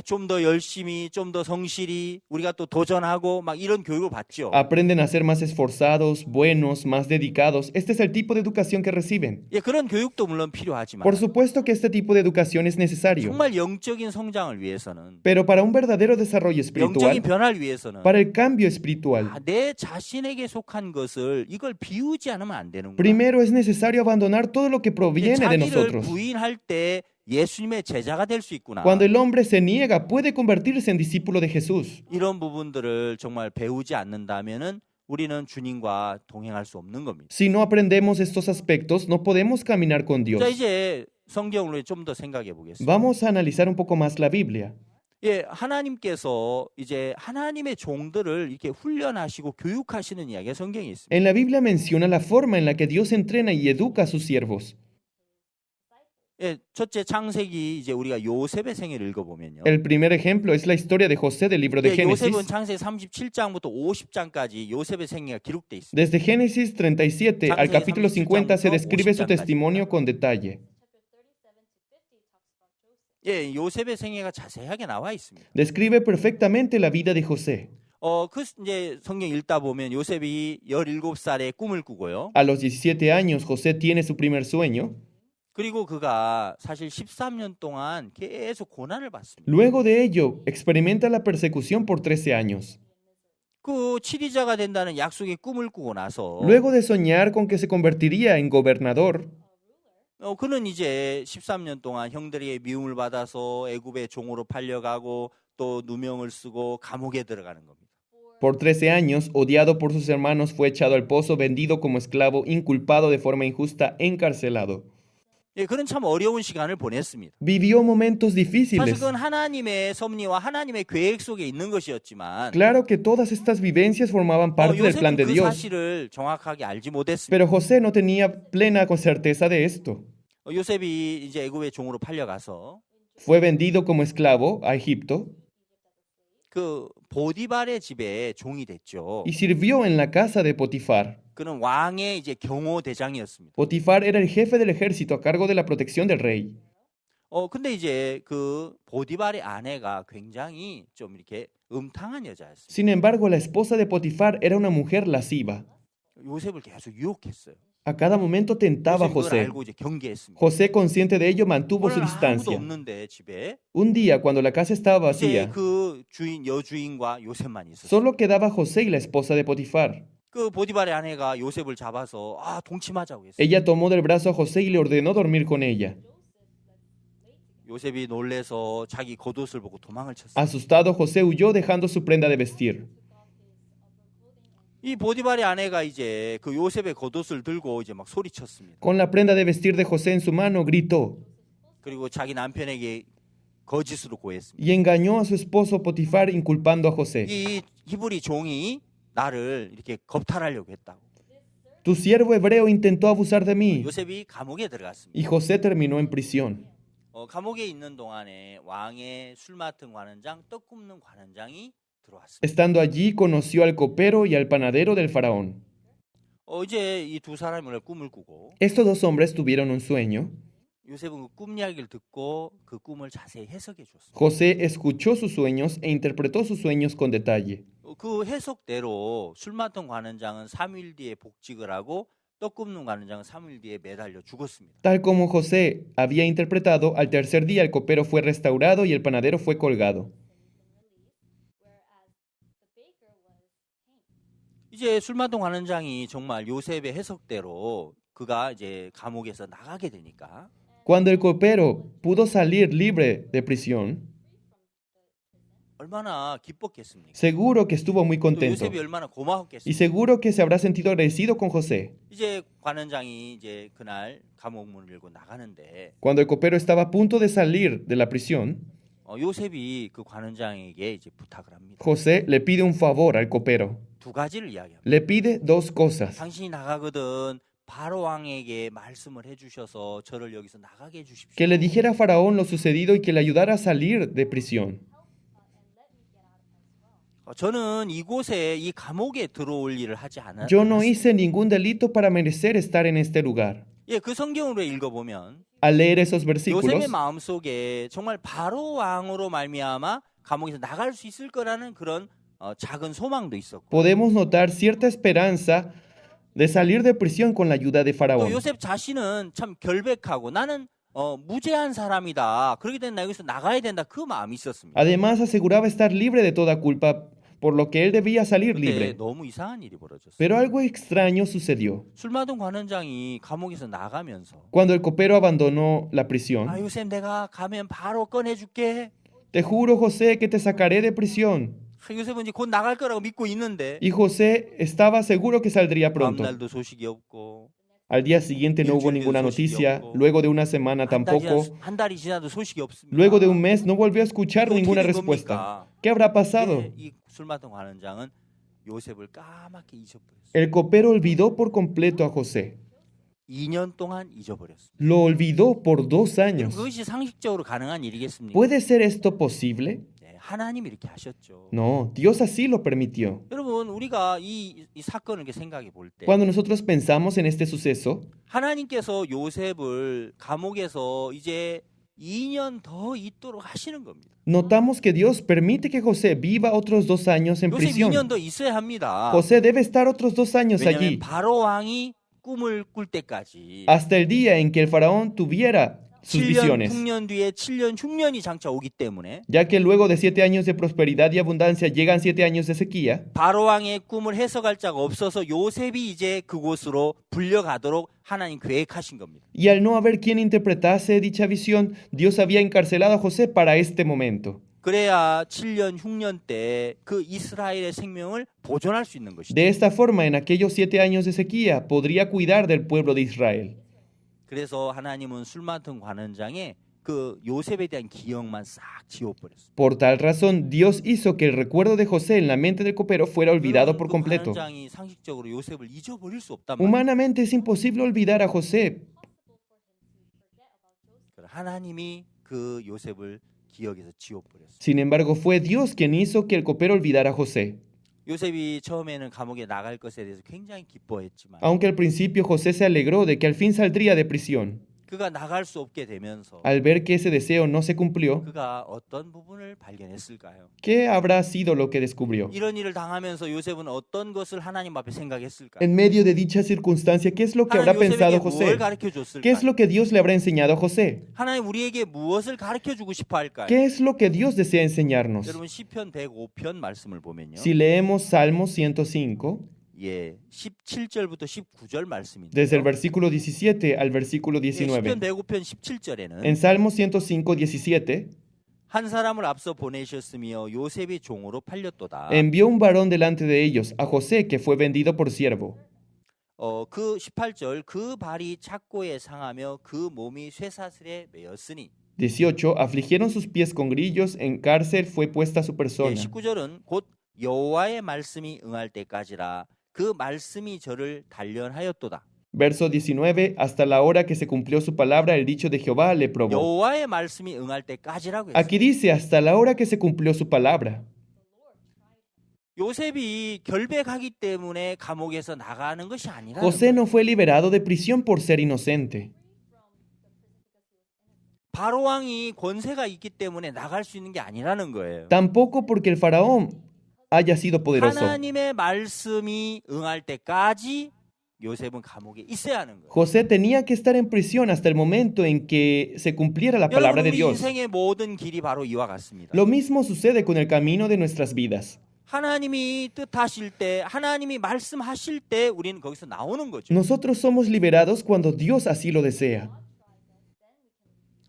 좀 더 열심히, 좀 더 성실히 우리가 또 도전하고 막 이런 교육을 받죠. Aprenden a ser más esforzados, buenos, más dedicados. Este es el tipo de educación que reciben. 그런 교육도 물론 필요하지만 Por supuesto que este tipo de educación es necesario, 정말 영적인 성장을 위해서는 pero para un verdadero desarrollo 영적인 espiritual, 변화를 위해서는 para el cambio espiritual, 내 자신에게 속한 것을 이걸 비우지 않으면 안 되는구나. primero es necesario abandonar todo lo que proviene de 자기를 nosotros. 부인할 때 예수님의 제자가 될 수 있구나. Cuando el hombre se niega, puede convertirse en discípulo de Jesús. 이런 부분들을 정말 배우지 않는다면은 우리는 주님과 동행할 수 없는 겁니다. Si no aprendemos estos aspectos, no podemos caminar con Dios. 자, 이제 성경으로 좀 더 생각해 보겠습니다. Vamos a analizar un poco más la Biblia. 하나님께서 이제 하나님의 종들을 이렇게 훈련하시고 교육하시는 이야기가 성경에 있습니다. En la Biblia menciona la forma en la que Dios entrena y educa a sus siervos. 첫째 창세기 이제 우리가 요셉의 생애를 읽어보면요. El primer ejemplo es la historia de José del libro de 요셉은 Génesis. 창세기 37장부터 50장까지 요셉의 생애가 기록돼 있습니다. Desde Génesis 37 al capítulo 50 se describe su testimonio con detalle. 요셉의 생애가 자세하게 나와 있습니다. Describe perfectamente la vida de José. 이제 성경 읽다 보면 요셉이 17살에 꿈을 꾸고요. A los 17 años, José tiene su primer sueño. 그리고 그가 사실 13년 동안 계속 고난을 받습니다. Luego de ello, experimenta la persecución por 13 años. 그 치리자가 된다는 약속의 꿈을 꾸고 나서 Luego de soñar con que se convertiría en gobernador, 그는 이제 13년 동안 형들에게 미움을 받아서 애굽의 종으로 팔려가고 또 누명을 쓰고 감옥에 들어가는 겁니다. Por 13 años, odiado por sus hermanos, fue echado al pozo, vendido como esclavo, inculpado de forma injusta, encarcelado. 예, 그런 참 어려운 시간을 보냈습니다. Vivió momentos 사실 difíciles. 그건 하나님의 섭리와 하나님의 계획 속에 있는 것이었지만 Claro que todas estas vivencias formaban parte del plan 요셉은 de 그 Dios, 사실을 정확하게 알지 못했습니다. pero José no tenía plena certeza de esto. 요셉이 이제 애굽의 종으로 팔려가서 Fue vendido como esclavo a Egipto 그 보디발의 집에 종이 됐죠. y sirvió en la casa de Potifar. 그는 왕의 이제 경호 대장이었습니다. Potifar era el jefe del ejército a cargo de la protección del rey. 근데 이제 그 보디발의 아내가 굉장히 좀 이렇게 음탕한 여자였어요. Sin embargo, la esposa de Potifar era una mujer lasciva. 요셉을 계속 유혹했어요. A cada momento tentaba a 요셉이 그걸 José. 알고 이제 경계했습니다. José, consciente de ello, mantuvo su 오늘 아무도 distancia. 없는데 집에 Un día, cuando la casa estaba 이제 vacía, 그 여주인과 요셉만 있었어요. solo quedaba José y la esposa de Potifar. 그 보디발의 아내가 요셉을 잡아서 동침하자고 했어요. Ella tomó del brazo a José y le ordenó dormir con ella. 요셉이 놀래서 자기 겉옷을 보고 도망을 쳤어요. Asustado, José huyó dejando su prenda de vestir. 이 보디발의 아내가 이제 그 요셉의 겉옷을 들고 이제 막 소리쳤습니다. Con la prenda de vestir de José en su mano, gritó 그리고 자기 남편에게 거짓으로 고했습니다. y engañó a su esposo Potifar inculpando a José. 이 히브리 종이 나를 이렇게 겁탈하려고 했다고. Tu siervo hebreo intentó abusar de mí 요셉이 감옥에 들어갔습니다. y José terminó en prisión. 감옥에 있는 동안에 왕의 술 맡은 관원장, 떡 굽는 관원장이 들어왔습니다. Estando allí, conoció al copero y al panadero del faraón. 이제 이 두 사람이 오늘 꿈을 꾸고 Estos dos hombres tuvieron un sueño. 요셉은 그 꿈 이야기를 듣고 그 꿈을 자세히 해석해 줬습니다. José escuchó sus sueños e interpretó sus sueños con detalle. 그 해석대로 술 맡은 관원장은 3일 뒤에 복직을 하고 떡 굽는 관원장은 3일 뒤에 매달려 죽었습니다. Tal como José había interpretado, al tercer día el copero fue restaurado y el panadero fue colgado. 이제 술 맡은 관원장이 정말 요셉의 해석대로 그가 이제 감옥에서 나가게 되니까 Cuando el copero pudo salir libre de prisión, 얼마나 기뻤겠습니까? seguro que estuvo muy 또 contento 요셉이 얼마나 y 고마웠겠습니까? seguro que se habrá sentido agradecido con José. 이제 관원장이 이제 그날 감옥 문을 열고 나가는데 Cuando el copero estaba a punto de salir de la prisión, 요셉이 그 관원장에게 이제 부탁을 합니다. José le pide un favor al copero. 두 가지를 이야기합니다. Le pide dos cosas. 당신이 나가거든 바로 왕에게 말씀을 해주셔서 저를 여기서 나가게 해주십시오. Que le dijera a Faraón lo sucedido y que le ayudara a salir de prisión. 저는 이곳에 이 감옥에 들어올 일을 하지 않았습니다. Yo no hice ningún delito para merecer estar en este lugar. 예, 그 성경으로 읽어보면 Al leer esos versículos, 요셉의 마음속에 정말 바로 왕으로 말미암아 감옥에서 나갈 수 있을 거라는 그런 작은 소망도 있었고 podemos notar cierta esperanza de salir de prisión con la ayuda de 또 Faraón. 요셉 자신은 참 결백하고 나는 무죄한 사람이다. 그렇기 때문에 나 여기서 나가야 된다. 그 마음이 있었습니다. Además, aseguraba estar libre de toda culpa, por lo que él debía salir 근데 libre. 너무 이상한 일이 벌어졌어요. Pero algo extraño sucedió. 술 맡은 관원장이 감옥에서 나가면서 Cuando el copero abandonó la prisión, 요셉 내가 가면 바로 꺼내줄게. te juro, José, que te sacaré de prisión. 요셉은 이제 곧 나갈 거라고 믿고 있는데 Y José estaba seguro que saldría 다음 pronto. 날도 소식이 없고 Al día siguiente no hubo ninguna noticia, luego de una semana tampoco, 한 달이 지나도 소식이 없습니다. luego de un mes no volvió a escuchar 이거 ninguna 어떻게 된 respuesta. 겁니까? ¿Qué habrá pasado? 이술 맡은 관원장은 요셉을 까맣게 잊어버렸어요. El copero olvidó por completo a José. 2년 동안 잊어버렸어요. Lo olvidó por 2 años. 그것이 상식적으로 가능한 일이겠습니까? ¿Puede ser esto posible? 네, 하나님이 이렇게 하셨죠. No, Dios así lo permitió. 여러분 우리가 이 사건을 이렇게 생각해 볼 때 Cuando nosotros pensamos en este suceso, 하나님께서 요셉을 감옥에서 이제 2년 더 있도록 하시는 겁니다. notamos que Dios permite que José viva otros 2 años en 요셉 prisión. 2년 더 있어야 합니다. José debe estar otros 2 años 왜냐하면 allí, 바로 왕이 꿈을 꿀 때까지 hasta el día en que el faraón tuviera sus 7년 visiones. 풍년 뒤에 7년 흉년이 장차 오기 때문에 Ya que luego de 7 años de prosperidad y abundancia llegan 7 años de sequía, 바로 왕의 꿈을 해석할 자가 없어서 요셉이 이제 그곳으로 불려가도록 하나님 계획하신 겁니다. y al no haber quien interpretase dicha visión, Dios había encarcelado a José para este momento. 그래야 7년, 6년 때 그 이스라엘의 생명을 보존할 수 있는 것이죠. De esta forma, en aquellos 7 años de sequía, podría cuidar del pueblo de Israel. 그래서 하나님은 술 맡은 관원장에 그 요셉에 대한 기억만 싹 지워버렸어요. Por tal razón, Dios hizo que el recuerdo de José en la mente del copero fuera olvidado por 그 completo. 관원장이 상식적으로 요셉을 잊어버릴 수 없단 말이에요. Humanamente es imposible olvidar a José, 하나님이 그 요셉을 기억에서 지워버렸어요. sin embargo, fue Dios quien hizo que el copero olvidara a José. 요셉이 처음에는 감옥에 나갈 것에 대해서 굉장히 기뻐했지만 Aunque al principio José se alegró de que al fin saldría de prisión, 그가 나갈 수 없게 되면서 al ver que ese deseo no se cumplió, 그가 어떤 부분을 발견했을까요? ¿qué habrá sido lo que descubrió? 이런 일을 당하면서 요셉은 어떤 것을 하나님 앞에 생각했을까요? En medio de dicha circunstancia, ¿qué es lo que habrá 하나님 pensado 요셉에게 무엇을 José? 가르쳐 ¿Qué es 줬을까요? lo que Dios le habrá enseñado a José? 하나님 우리에게 무엇을 가르쳐 주고 싶어 할까요? ¿Qué es lo que Dios desea enseñarnos? 여러분 시편 105편 말씀을 보면요. Si leemos Salmo 105, 예, 17절부터 19절 말씀인데요. desde el versículo 17 al versículo 예, 시편 19, 105편 17절에는 en Salmo 105, 17, 한 사람을 앞서 보내셨으며 요셉이 종으로 팔렸도다. envió un varón delante de ellos, a José, que fue vendido por siervo. 그 18절 그 발이 착고에 상하며 그 몸이 쇠사슬에 매였으니 18, afligieron sus pies con grillos, en cárcel fue puesta su 예, persona. 19절은 곧 여호와의 말씀이 응할 때까지라 그 말씀이 저를 단련하였도다. Verso 19, hasta la hora que se cumplió su palabra, el dicho de Jehová le probó. 여호와의 말씀이 응할 때까지라고 했어요. Aquí dice, hasta la hora que se cumplió su palabra. 요셉이 결백하기 때문에 감옥에서 나가는 것이 아니라 José no fue liberado de prisión por ser inocente. 바로 왕이 권세가 있기 때문에 나갈 수 있는 게 아니라는 거예요. Tampoco porque el faraón haya sido poderoso. 하나님의 말씀이 응할 때까지 요셉은 감옥에 있어야 하는 거예요. José tenía que estar en prisión hasta el momento en que se cumpliera la palabra 여러분 de 우리 Dios. 인생의 모든 길이 바로 이와 같습니다. Lo mismo sucede con el camino de nuestras vidas. 하나님이 뜻하실 때, 하나님이 말씀하실 때 우리는 거기서 나오는 거죠. Nosotros somos liberados cuando Dios así lo desea.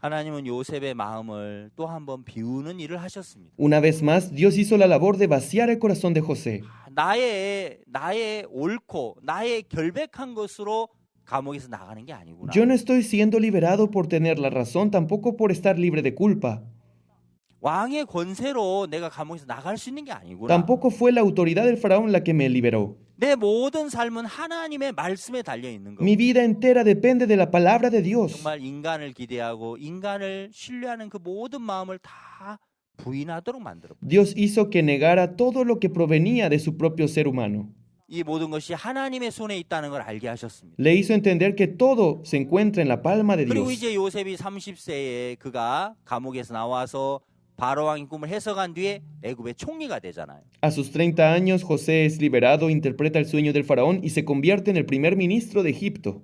하나님은 요셉의 마음을 또 한 번 비우는 일을 하셨습니다. Una vez más, Dios hizo la labor de vaciar el corazón de José. 나의 옳고 나의 결백한 것으로 감옥에서 나가는 게 아니구나. Yo no estoy siendo liberado por tener la razón, tampoco por estar libre de culpa. 왕의 권세로 내가 감옥에서 나갈 수 있는 게 아니구나. Tampoco fue la autoridad del faraón la que me liberó. 내 모든 삶은 하나님의 말씀에 달려 있는 거고. Mi vida entera depende de la palabra de Dios. 정말 인간을 기대하고 인간을 신뢰하는 그 모든 마음을 다 부인하도록 만들어. Dios hizo que negara todo lo que provenía de su propio ser humano. 이 모든 것이 하나님의 손에 있다는 걸 알게 하셨습니다. Le hizo entender que todo se encuentra en la palma de 그리고 Dios. 이제 요셉이 30세에 그가 감옥에서 나와서 바로 왕의 꿈을 해석한 뒤에 애굽의 총리가 되잖아요. A sus 30 años, José es liberado, interpreta el sueño del faraón y se convierte en el primer ministro de Egipto.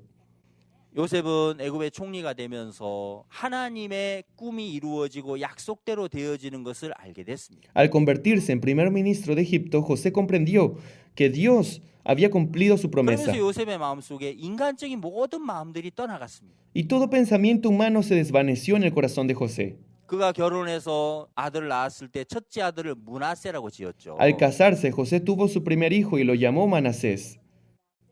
요셉은 애굽의 총리가 되면서 하나님의 꿈이 이루어지고 약속대로 되어지는 것을 알게 됐습니다. Al convertirse en primer ministro de Egipto, José comprendió que Dios había cumplido su promesa. 그러면서 요셉의 마음속에 인간적인 모든 마음들이 떠나갔습니다. Y todo pensamiento humano se desvaneció en el corazón de José. 그가 결혼해서 아들을 낳았을 때 첫째 아들을 므낫세라고 지었죠. Al casarse, José tuvo su primer hijo y lo llamó Manasés.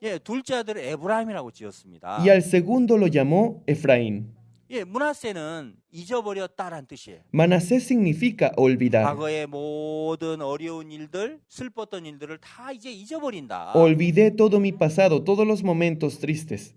예, 둘째 아들을 에브라임이라고 지었습니다. Y al segundo lo llamó Efraín. 예, 므낫세는 잊어버렸다란 뜻이에요. Manasés significa olvidar. 과거의 모든 어려운 일들, 슬펐던 일들을 다 이제 잊어버린다. Olvidé todo mi pasado, todos los momentos tristes.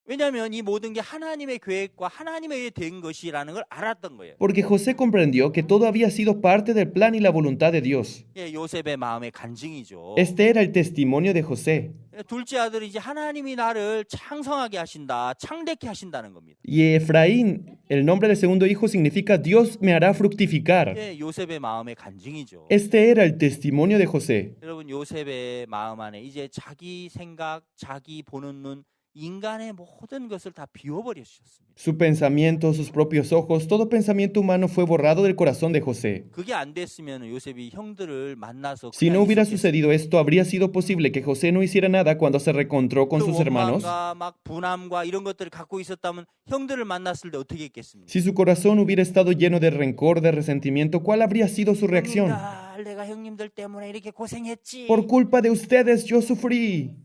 왜냐하면 이 모든 게 하나님의 계획과 하나님에 의해 된 것이라는 걸 알았던 거예요. Porque José comprendió que todo había sido parte del plan y la voluntad de Dios. 예, 요셉의 마음의 간증이죠. Este era el testimonio de José. 둘째 아들이 이제 하나님이 나를 창성하게 하신다, 창대케 하신다는 겁니다. Y Efraín, el nombre del segundo hijo significa Dios me hará fructificar. 예, 요셉의 마음의 간증이죠. Este era el testimonio de José. 여러분 요셉의 마음 안에 이제 자기 생각, 자기 보는 눈 인간의 모든 것을 다 비워버리셨습니다. Su pensamiento, sus propios ojos, todo pensamiento humano fue borrado del corazón de José. 그게 안 됐으면 요셉이 형들을 만나서 Si no 그냥 hubiera 있었겠습니다. sucedido esto, habría sido posible que José no hiciera nada cuando se reencontró con 그 sus hermanos. 원망과 막 분함과 이런 것들을 갖고 있었다면 형들을 만났을 때 어떻게 했겠습니까? Si su corazón hubiera estado lleno de rencor, de resentimiento, ¿cuál habría sido su reacción? 형님들, 내가 형님들 때문에 이렇게 고생했지. Por culpa de ustedes yo sufrí.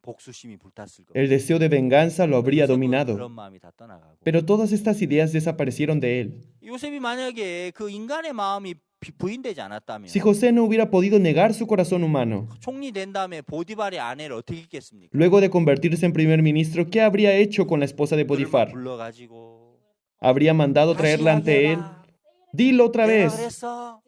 복수심이 불탔을 겁니다. El deseo de venganza lo habría 요셉은 dominado. 그런 마음이 다 떠나가고. Pero todas estas ideas desaparecieron de él. 요셉이 만약에 그 인간의 마음이 부인되지 않았다면 Si José no hubiera podido negar su corazón humano, 총리 된 다음에 보디발의 아내를 어떻게 했겠습니까? luego de convertirse en primer ministro, ¿qué habría hecho con la esposa de 그를 막 Potifar? 불러가지고 ¿Habría mandado 다시 traerla ante él? 이야기해봐. Dilo otra 내가 vez. 그랬어.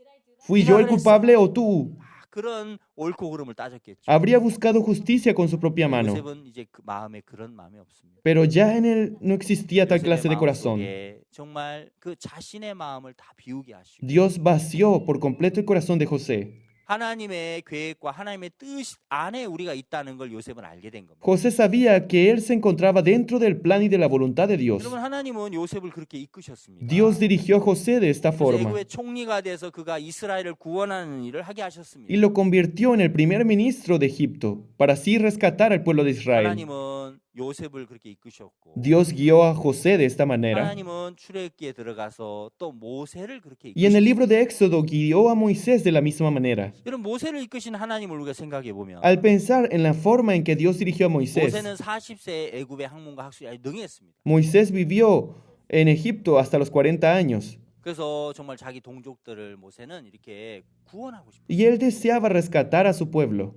¿Fui yo el culpable o tú? 그런 옳고 그름을 따졌겠죠. Habría buscado justicia con su propia mano. 요셉은 이제 그 마음에 그런 마음이 없습니다. Pero ya en él no existía tal clase de corazón. 마음속에 정말 그 자신의 마음을 다 비우게 하시고 Dios vació por completo el corazón de José. 하나님의 계획과 하나님의 뜻 안에 우리가 있다는 걸 요셉은 알게 된 겁니다. José sabía que él se encontraba dentro del plan y de la voluntad de Dios. 여러분 하나님은 요셉을 그렇게 이끄셨습니다. Dios dirigió a José de esta 그래서 forma 애굽의 총리가 돼서 그가 이스라엘을 구원하는 일을 하게 하셨습니다. y lo convirtió en el primer ministro de Egipto para así rescatar al pueblo de Israel. 하나님은 요셉을 그렇게 이끄셨고 Dios guió a José de esta manera. 하나님은 출애굽기에 들어가서 또 모세를 그렇게 Y en el 이끄셨습니다. libro de Éxodo guió a Moisés de la misma manera. 여러분 모세를 이끄신 하나님을 우리가 생각해 보면 Al pensar en la forma en que Dios dirigió a Moisés, 모세는 40세에 애굽의 학문과 학술에 능했습니다. Moisés vivió en Egipto hasta los 40 años 그래서 정말 자기 동족들을 모세는 이렇게 구원하고 싶어요. y él deseaba rescatar a su pueblo.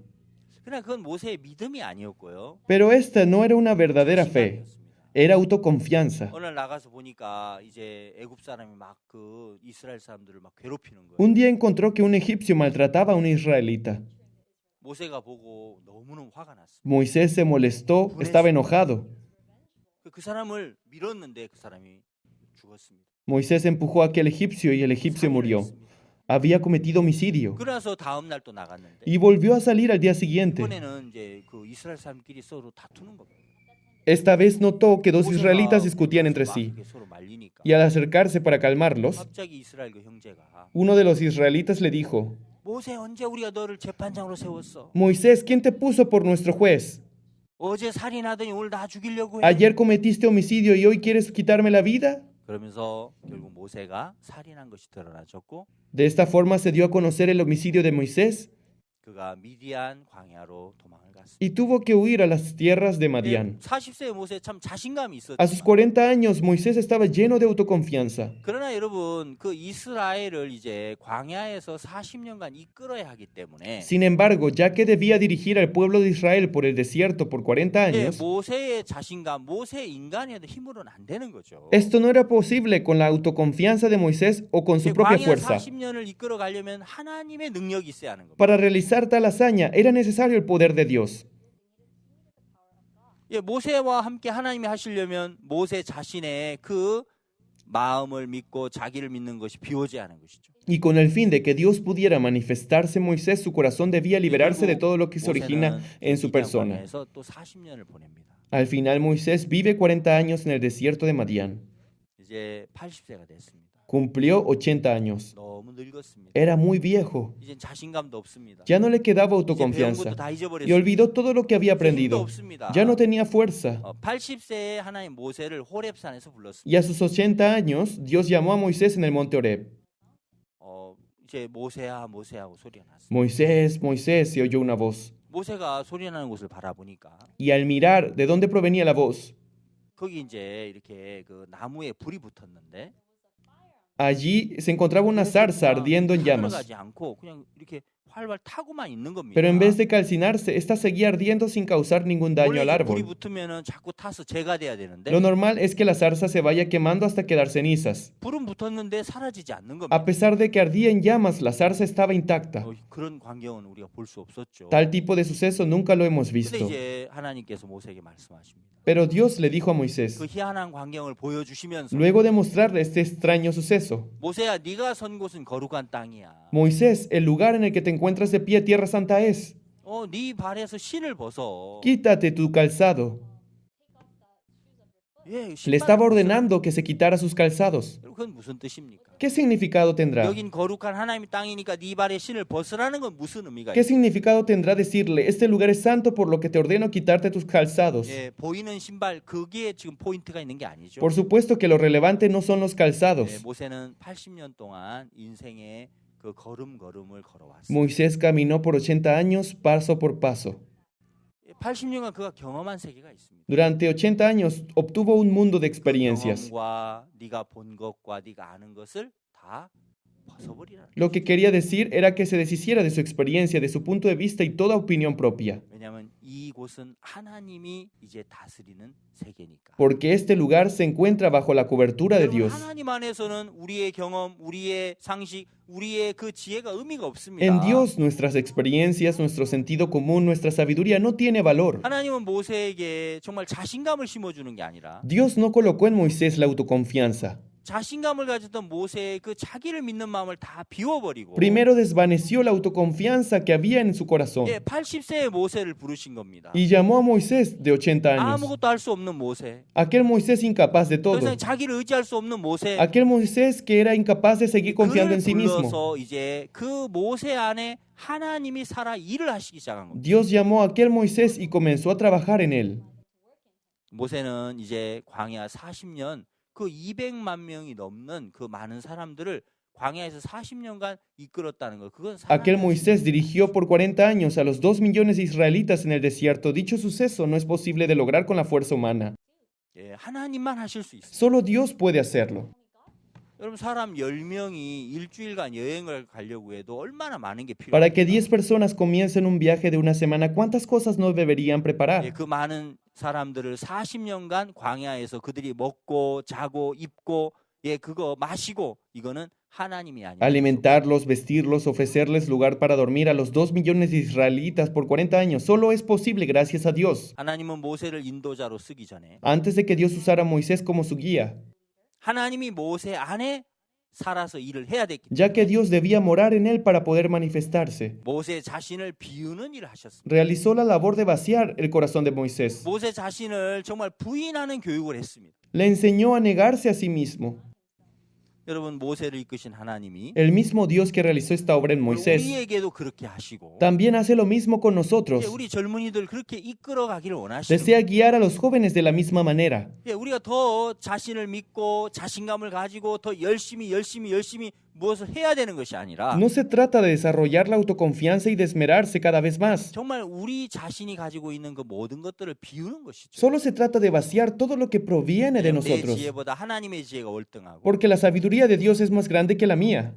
그러나 그건 모세의 믿음이 아니었고요. Pero esta no era una verdadera fe, 자신감이었습니다. era autoconfianza. 오늘 나가서 보니까 이제 애굽 사람이 막 그 이스라엘 사람들을 막 괴롭히는 거예요. Un día encontró que un egipcio maltrataba a un israelita. 모세가 보고 너무너무 화가 났어요. Moisés se molestó, estaba enojado. 그 사람을 밀었는데 그 사람이 죽었습니다. Moisés empujó a aquel egipcio y el egipcio 살인을 murió. 했습니다. Había cometido homicidio. 그래서 다음 날 또 나갔는데 Y volvió a salir al día siguiente. 이번에는 이제 그 이스라엘 사람끼리 서로 다투는 겁니다. Esta vez notó que dos 모세가 israelitas discutían entre 막 sí. 이렇게 서로 말리니까 Y al acercarse para calmarlos, 갑자기 이스라엘 그 형제가 uno de los israelitas le dijo, 모세 언제 우리가 너를 재판장으로 세웠어? Moisés, ¿quién te puso por nuestro juez? 어제 살인하더니 오늘 나 죽이려고 해. Ayer cometiste homicidio y hoy quieres quitarme la vida. 그러면서 결국 모세가 살인한 것이 드러나졌고 De esta forma se dio a conocer el homicidio de Moisés 그가 미디안 광야로 도망을 갔습니다. y tuvo que huir a las tierras de Madián. 40세의 모세 참 자신감이 A sus 있었지만 40 años Moisés estaba lleno de autoconfianza. 그러나 여러분 그 이스라엘을 이제 광야에서 40년간 이끌어야 하기 때문에 Sin embargo, ya que debía dirigir al pueblo de Israel por el desierto por 40 años, 모세의 자신감, 모세의 인간의 힘으로는 안 되는 거죠. esto no era posible con la autoconfianza de Moisés o con su propia 광야 fuerza. 40년을 이끌어 가려면 하나님의 능력이 있어야 하는 겁니다. Para realizar tal hazaña era necesario el poder de Dios. 모세와 함께 하나님이 하시려면 모세 자신의 그 마음을 믿고 자기를 믿는 것이 비워져야 하는 것이죠. Y con el fin de que Dios pudiera manifestarse en Moisés, su corazón debía liberarse de todo lo que se origina en su persona. 미디안 광야에서 또 40년을 보냅니다. Al final Moisés vive 40 años en el desierto de Madián. 이제 80세가 됐습니다. Cumplió 80 años. 너무 늙었습니다. Era muy viejo. 이제 자신감도 없습니다. Ya no le quedaba 이제 배운 것도 autoconfianza 다 y 잊어버렸습니다. olvidó todo lo que había 힘도 aprendido. 없습니다. Ya no tenía fuerza. 80세에 하나님 모세를 호렙산에서 불렀습니다. Y a sus 80 años, Dios llamó a Moisés en el monte Horeb. 이제 모세야 모세야 하고 소리가 났습니다. Moisés, Moisés, se oyó una voz. 모세가 소리 나는 곳을 바라보니까 Y al mirar de dónde provenía la voz, 거기 이제 이렇게 그 나무에 불이 붙었는데 allí se encontraba una zarza ardiendo en llamas. 가지 않고 그냥 이렇게 활발 타고만 있는 겁니다. Pero en vez de calcinarse, esta seguía ardiendo sin causar ningún daño 원래 al 이렇게 불이 árbol. 붙으면은 자꾸 타서 재가 돼야 되는데 Lo normal es que la zarza se vaya quemando hasta quedar cenizas. 불은 붙었는데 사라지지 않는 겁니다. A pesar de que ardía en llamas, la zarza estaba intacta. 그런 광경은 우리가 볼 수 없었죠. Tal tipo de suceso nunca lo hemos 근데 visto. 이제 하나님께서 모세에게 말씀하십니다. Pero Dios le dijo a Moisés, 그 희한한 광경을 보여주시면서 luego de mostrarle este extraño suceso, 모세야 네가 선 곳은 거룩한 땅이야. Moisés, el lugar en el que te encuentras de pie, tierra santa es. 네 발에서 신을 벗어. Quítate tu calzado. 예, Le 신발을 estaba 벗으라. ordenando que se quitara sus calzados. 그건 무슨 뜻입니까? ¿Qué significado tendrá? 여긴 거룩한 하나님의 땅이니까 네 발에 신을 벗으라는 건 무슨 의미가 ¿Qué 있어요? significado tendrá decirle, este lugar es santo por lo que te ordeno quitarte tus calzados? 예, 보이는 신발 그게 지금 포인트가 있는 게 아니죠. Por supuesto que lo relevante no son los 예, calzados. 모세는 80년 동안 인생의 그 걸음걸음을 걸어왔어요. Moisés caminó por 80 años paso por paso. 80년간 그가 경험한 세계가 있습니다. Durante 80 años obtuvo un mundo de experiencias. 경험과 네가 본 것과 네가 아는 것을 다 벗어버리라. Lo que quería decir era que se deshiciera de su experiencia, de su punto de vista y toda opinión propia, 왜냐하면 이곳은 하나님이 이제 다스리는 세계니까. porque este lugar se encuentra bajo la cobertura de 여러분, Dios. 하나님 안에서는 우리의 경험, 우리의 상식, 우리의 그 지혜가 의미가 없습니다. En Dios nuestras experiencias, nuestro sentido común, nuestra sabiduría no tiene valor. 하나님은 모세에게 정말 자신감을 심어주는 게 아니라 Dios no colocó en Moisés la autoconfianza. 자신감을 가졌던 모세의 그 자기를 믿는 마음을 다 비워버리고 Primero desvaneció la autoconfianza que había en su corazón 예, 80세의 모세를 부르신 겁니다. y llamó a Moisés de 80 años. 아무것도 할 수 없는 모세, Aquel Moisés incapaz de 더 todo. 이상 자기를 의지할 수 없는 모세, Aquel Moisés que era incapaz de seguir confiando 그를 en sí mismo. 불러서 이제 그 모세 안에 하나님이 살아 일을 하시기 시작한 겁니다. Dios llamó a aquel Moisés y comenzó a trabajar en él. 모세는 이제 광야 40년 그 200만 명이 넘는 그 많은 사람들을 광야에서 40년간 이끌었다는 거. 그건 Aquel 사람이 Moisés dirigió por 40 años a los 2 millones de israelitas en el desierto. Dicho suceso no es posible de lograr con la fuerza humana. 예, 하나님만 하실 수 있어요. Solo Dios puede hacerlo. 여러분 사람 10명이 일주일간 여행을 가려고 해도 얼마나 많은 게 Para que 필요합니까? 10 personas comiencen un viaje de una semana, ¿cuántas cosas no deberían 예, preparar? 그 많은 사람들을 40년간 광야에서 그들이 먹고 자고 입고 예, 그거 마시고 이거는 하나님이 아니에요. Alimentarlos, vestirlos, ofrecerles lugar para dormir a los 2 millones de israelitas por 40 años. Solo es posible gracias a Dios. 하나님은 모세를 인도자로 쓰기 전에 Antes de que Dios usara a Moisés como su guía, 하나님이 모세 안에 살아서 일을 해야 됐기 ya que 때문에 Dios debía morar en él para poder manifestarse. 모세 자신을 비우는 일을 하셨습니다. Realizó la labor de vaciar el corazón de Moisés. 모세 자신을 정말 부인하는 교육을 했습니다. Le enseñó a negarse a sí mismo. 여러분 모세를 이끄신 하나님이 El mismo Dios que realizó esta obra en Moisés 우리에게도 그렇게 하시고 también hace lo mismo con nosotros. 예, 우리 젊은이들 그렇게 이끌어 가기를 원하시는 Desea guiar a los jóvenes de la misma manera. 예, 우리가 더 자신을 믿고 자신감을 가지고 더 열심히 무엇을 해야 되는 것이 아니라 No se trata de desarrollar la autoconfianza y de esmerarse cada vez más. 정말 우리 자신이 가지고 있는 그 모든 것들을 비우는 것이죠. Solo se trata de vaciar todo lo que proviene de 내 nosotros. 지혜보다 하나님의 지혜가 월등하고 Porque la sabiduría de Dios es más grande que la mía.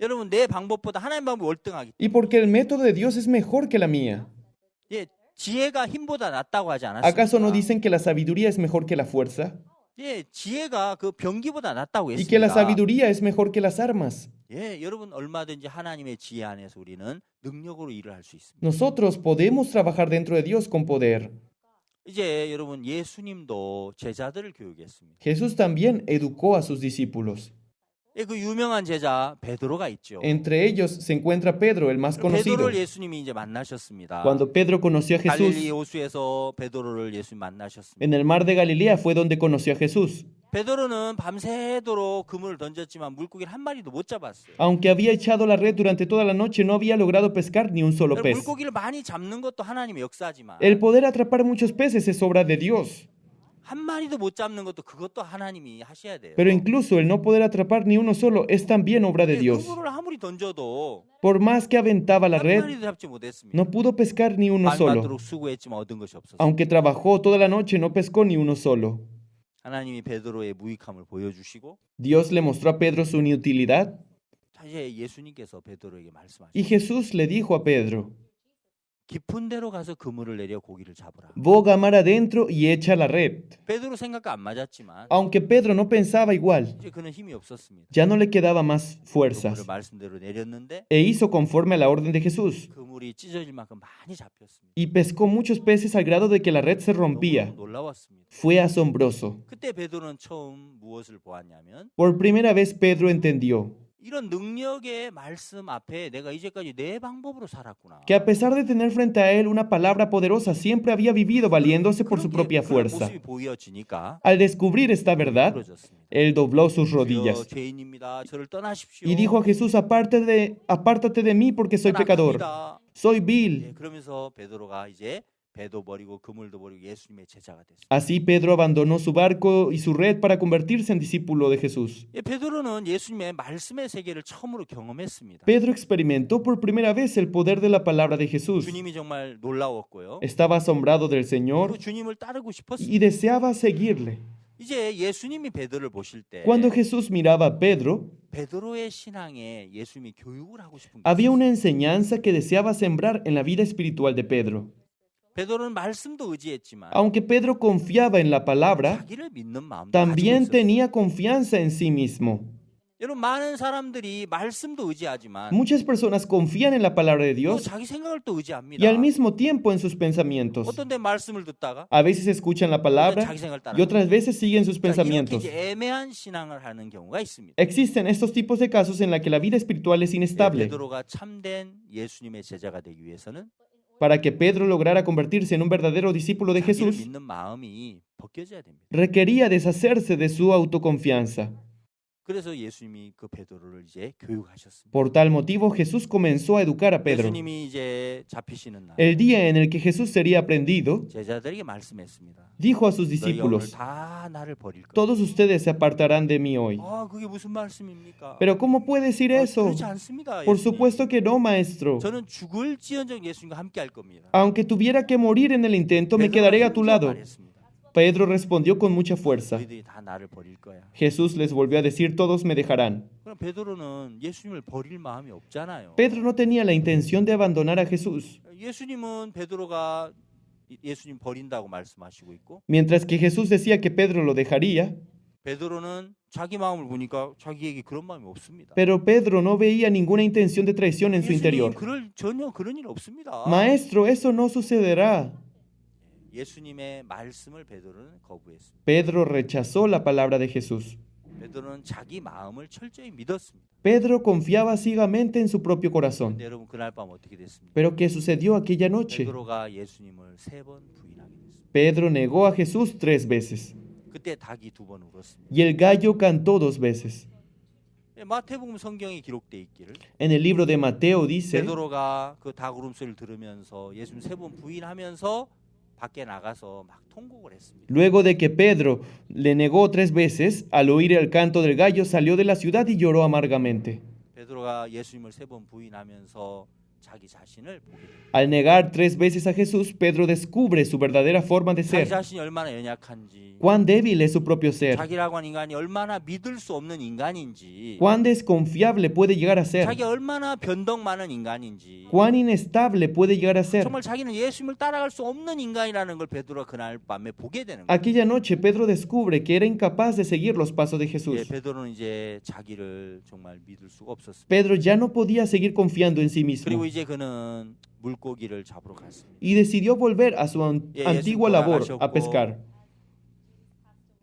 여러분 내 방법보다 하나님 방법이 월등하기 Y porque el método de Dios es mejor que la mía. 예, 지혜가 힘보다 낫다고 하지 ¿Acaso no 않았습니까? dicen que la sabiduría es mejor que la fuerza? 예, 지혜가 그 병기보다 낫다고 Y que la 했습니다. sabiduría es mejor que las armas. 예, 여러분 얼마든지 하나님의 지혜 안에서 우리는 능력으로 일을 할 수 있습니다. Nosotros podemos trabajar dentro de Dios con poder. 이제 여러분 예수님도 제자들을 교육했습니다. Jesús también educó a sus discípulos. 예, 그 유명한 제자 베드로가 있죠. Entre ellos se encuentra Pedro, el más conocido. 베드로를 예수님이 이제 만나셨습니다. Cuando Pedro conoció a 갈릴리 Jesús 호수에서 베드로를 예수님 만나셨습니다. en el mar de Galilea fue donde conoció a Jesús. 베드로는 밤새도록 그물을 던졌지만 물고기를 한 마리도 못 잡았어요. Aunque había echado la red durante toda la noche, no había logrado pescar ni un solo 여러분, pez. 물고기를 많이 잡는 것도 하나님의 역사지만 El poder atrapar muchos peces es obra de Dios. 한 마리도 못 잡는 것도 그것도 하나님이 하셔야 돼요. Pero incluso el no poder atrapar ni uno solo es también obra de 예, Dios. 그물을 아무리 던져도 Por más que aventaba la 한 red, 마리도 잡지 못했습니다. no pudo pescar ni uno solo. 밤낮도록 수고했지만 얻은 것이 없었어요. Aunque trabajó toda la noche, no pescó ni uno solo. 하나님이 베드로의 무익함을 보여주시고 Dios le mostró a Pedro su inutilidad 이제 예수님께서 베드로에게 말씀하시고 y Jesús le dijo a Pedro, 깊은 데로 가서 그물을 내려 고기를 잡으라. boga mar adentro y echa la red. 베드로 생각과 안 맞았지만 Aunque Pedro no pensaba igual, 이제 그는 힘이 없었습니다. ya no le quedaba más 그물을 fuerzas 말씀대로 내렸는데 e hizo conforme a la orden de Jesús 그물이 찢어질 만큼 많이 잡혔습니다. y pescó muchos peces al grado de que la red se 너무 rompía. 놀라웠습니다. Fue asombroso. 그때 베드로는 처음 무엇을 보았냐면 Por primera vez Pedro entendió 이런 능력의 말씀 앞에 내가 이제까지 내 방법으로 살았구나. que a pesar de tener frente a él una palabra poderosa, siempre había vivido valiéndose por su propia 그런 fuerza. 모습이 보여지니까 Al descubrir esta verdad, 부러졌습니다. él dobló sus 주여, rodillas 죄인입니다. 저를 떠나십시오. y dijo a Jesús, apártate de mí porque soy 저는 pecador, 악합니다. soy 예, vil. 그러면서 베드로가 이제 배도 버리고 그물도 버리고 예수님의 제자가 됐습니다. Así Pedro abandonó su barco y su red para convertirse en discípulo de Jesús. 예, 베드로는 예수님의 말씀의 세계를 처음으로 경험했습니다. Pedro experimentó por primera vez el poder de la palabra de Jesús. 주님이 정말 놀라웠고요. Estaba asombrado del 그리고 Señor 주님을 따르고 싶었습니다. y deseaba seguirle. 이제 예수님이 베드로를 보실 때 Cuando Jesús miraba a Pedro, 베드로의 신앙에 예수님이 교육을 하고 싶은 게 había 있었어요. una enseñanza que deseaba sembrar en la vida espiritual de Pedro. 베드로는 말씀도 의지했지만 Aunque Pedro confiaba en la palabra, 자기를 믿는 마음도 가지고 también 있었어요. tenía confianza en sí mismo. 여러분 많은 사람들이 말씀도 의지하지만 Muchas personas confían en la palabra de 또 Dios 자기 생각을 또 의지합니다. y al mismo tiempo en sus pensamientos. 어떤 데 말씀을 듣다가 A veces escuchan la 어떤 데 palabra 자기 생각을 따라. y otras veces siguen sus 이렇게 pensamientos. 이제 애매한 신앙을 하는 경우가 있습니다. Existen estos tipos de casos en la que la vida espiritual es 예, inestable. 베드로가 참된 예수님의 제자가 되기 위해서는 Para que Pedro lograra convertirse en un verdadero discípulo de 자기를 Jesús, 믿는 마음이 벗겨져야 됩니다. requería deshacerse de su autoconfianza. 그래서 예수님이 그 베드로를 이제 교육하셨습니다. Por tal motivo, Jesús comenzó a educar a Pedro. 예수님이 이제 잡히시는 날 El día en el que Jesús sería aprendido, 제자들에게 말씀했습니다. dijo a sus 너희가 오늘 discípulos, 다 나를 버릴 거야. todos ustedes se apartarán de mí hoy. 아, 그게 무슨 말씀입니까? Pero ¿cómo puede decir eso? 그렇지 않습니다. Por 예수님. supuesto que no, maestro. 저는 죽을지언정 예수님과 함께 할 겁니다. Aunque tuviera que morir en el intento, me 베드로가 quedaré a tu 힘주어 lado. 말했습니다. Pedro respondió con mucha fuerza. 너희들이 다 나를 버릴 거야. Jesús les volvió a decir, todos me dejarán. 그럼 베드로는 예수님을 버릴 마음이 없잖아요. Pedro no tenía la intención de abandonar a Jesús, 예수님은 베드로가 예수님 버린다고 말씀하시고 있고 mientras que Jesús decía que Pedro lo dejaría, 베드로는 자기 마음을 보니까 자기에게 그런 마음이 없습니다. pero Pedro no veía ninguna intención de traición en su interior. 전혀 그런 일 없습니다. Maestro, eso no sucederá. 예수님의 말씀을 베드로는 거부했습니다. Pedro rechazó la palabra de Jesús. 베드로는 자기 마음을 철저히 믿었습니다. Pedro confiaba ciegamente en su propio corazón. 근데 여러분 그날 밤 어떻게 됐습니까? Pero ¿qué sucedió aquella noche? 베드로가 예수님을 3번 부인하게 됐습니다. Pedro negó a Jesús 3 veces 그때 닭이 2번 울었습니다. y el gallo cantó 2 veces. 마태복음 성경에 기록돼 있기를 En el libro de Mateo dice 베드로가 그 닭 울음소리를 들으면서 예수님 3번 부인하면서 밖에 나가서 막 통곡을 했습니다. Luego de que Pedro le negó 3 veces, al oír el canto del gallo salió de la ciudad y lloró amargamente. 베드로가 예수님을 3번 부인하면서 자기 자신을 보게 됩니다. Al negar 3 veces a Jesús, Pedro descubre su verdadera forma de 자기 ser, 자신이 얼마나 연약한지, cuán débil es su propio ser, 자기라고 하는 인간이 얼마나 믿을 수 없는 인간인지, cuán desconfiable puede llegar a ser, 자기 얼마나 변덕 많은 인간인지, cuán inestable puede llegar a ser. 정말 자기는 예수님을 따라갈 수 없는 인간이라는 걸 베드로가 그날 밤에 보게 되는 거예요. Aquella noche Pedro descubre que era incapaz de seguir los pasos de 예, Jesús. 베드로는 이제 자기를 정말 믿을 수가 없었습니다. Pedro ya no podía seguir confiando en sí mismo 그리고 이제 그는 물고기를 잡으러 갔습니다. y decidió volver a su antigua labor, a pescar.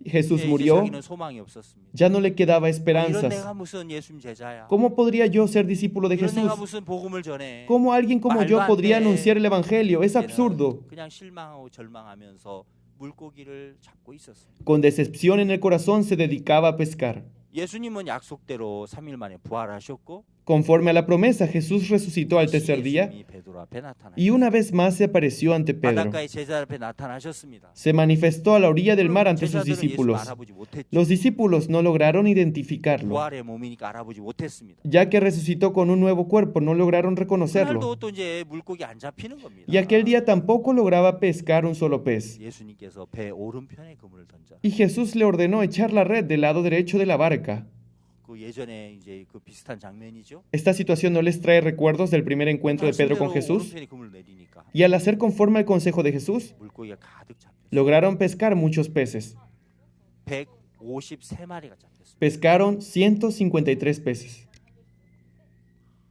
Jesús 이제 murió, 자기는 소망이 없었습니다. ya no le quedaba 이런 esperanzas. 내가 무슨 예수님 제자야? ¿Cómo podría yo ser discípulo de 이런 Jesús? 내가 무슨 복음을 전해? ¿Cómo alguien como yo podría anunciar el Evangelio? Es 이제는 absurdo. 그냥 실망하고 절망하면서 물고기를 잡고 있었습니다. Con decepción en el corazón se dedicaba a pescar. 예수님은 약속대로 3일 만에 부활하셨고 Conforme a la promesa, Jesús resucitó al tercer día 예수님이 베드로 앞에 나타나셨습니다. y una vez más se apareció ante Pedro. 바닷가의 제자 앞에 나타나셨습니다. Se manifestó a la orilla del mar ante sus 제자들은 예수를 discípulos. 알아보지 못했죠. Los discípulos no lograron identificarlo. 부활의 몸이니까 알아보지 못했습니다. Ya que resucitó con un nuevo cuerpo, no lograron reconocerlo. 그날도 또 이제 물고기 안 잡히는 겁니다. Y aquel día tampoco lograba pescar un solo pez. 예수님께서 배 오른편에 그물을 던져. Y Jesús le ordenó echar la red del lado derecho de la barca. 그 예전에 이제 그 비슷한 장면이죠. Esta situación no les trae recuerdos del primer encuentro de Pedro con Jesús. 오른편에 그물을 내리니까 Y al hacer conforme al consejo de Jesús, 물고기가 가득 잡혔어요. lograron pescar muchos peces. 153마리가 잡혔습니다. Pescaron 153 peces.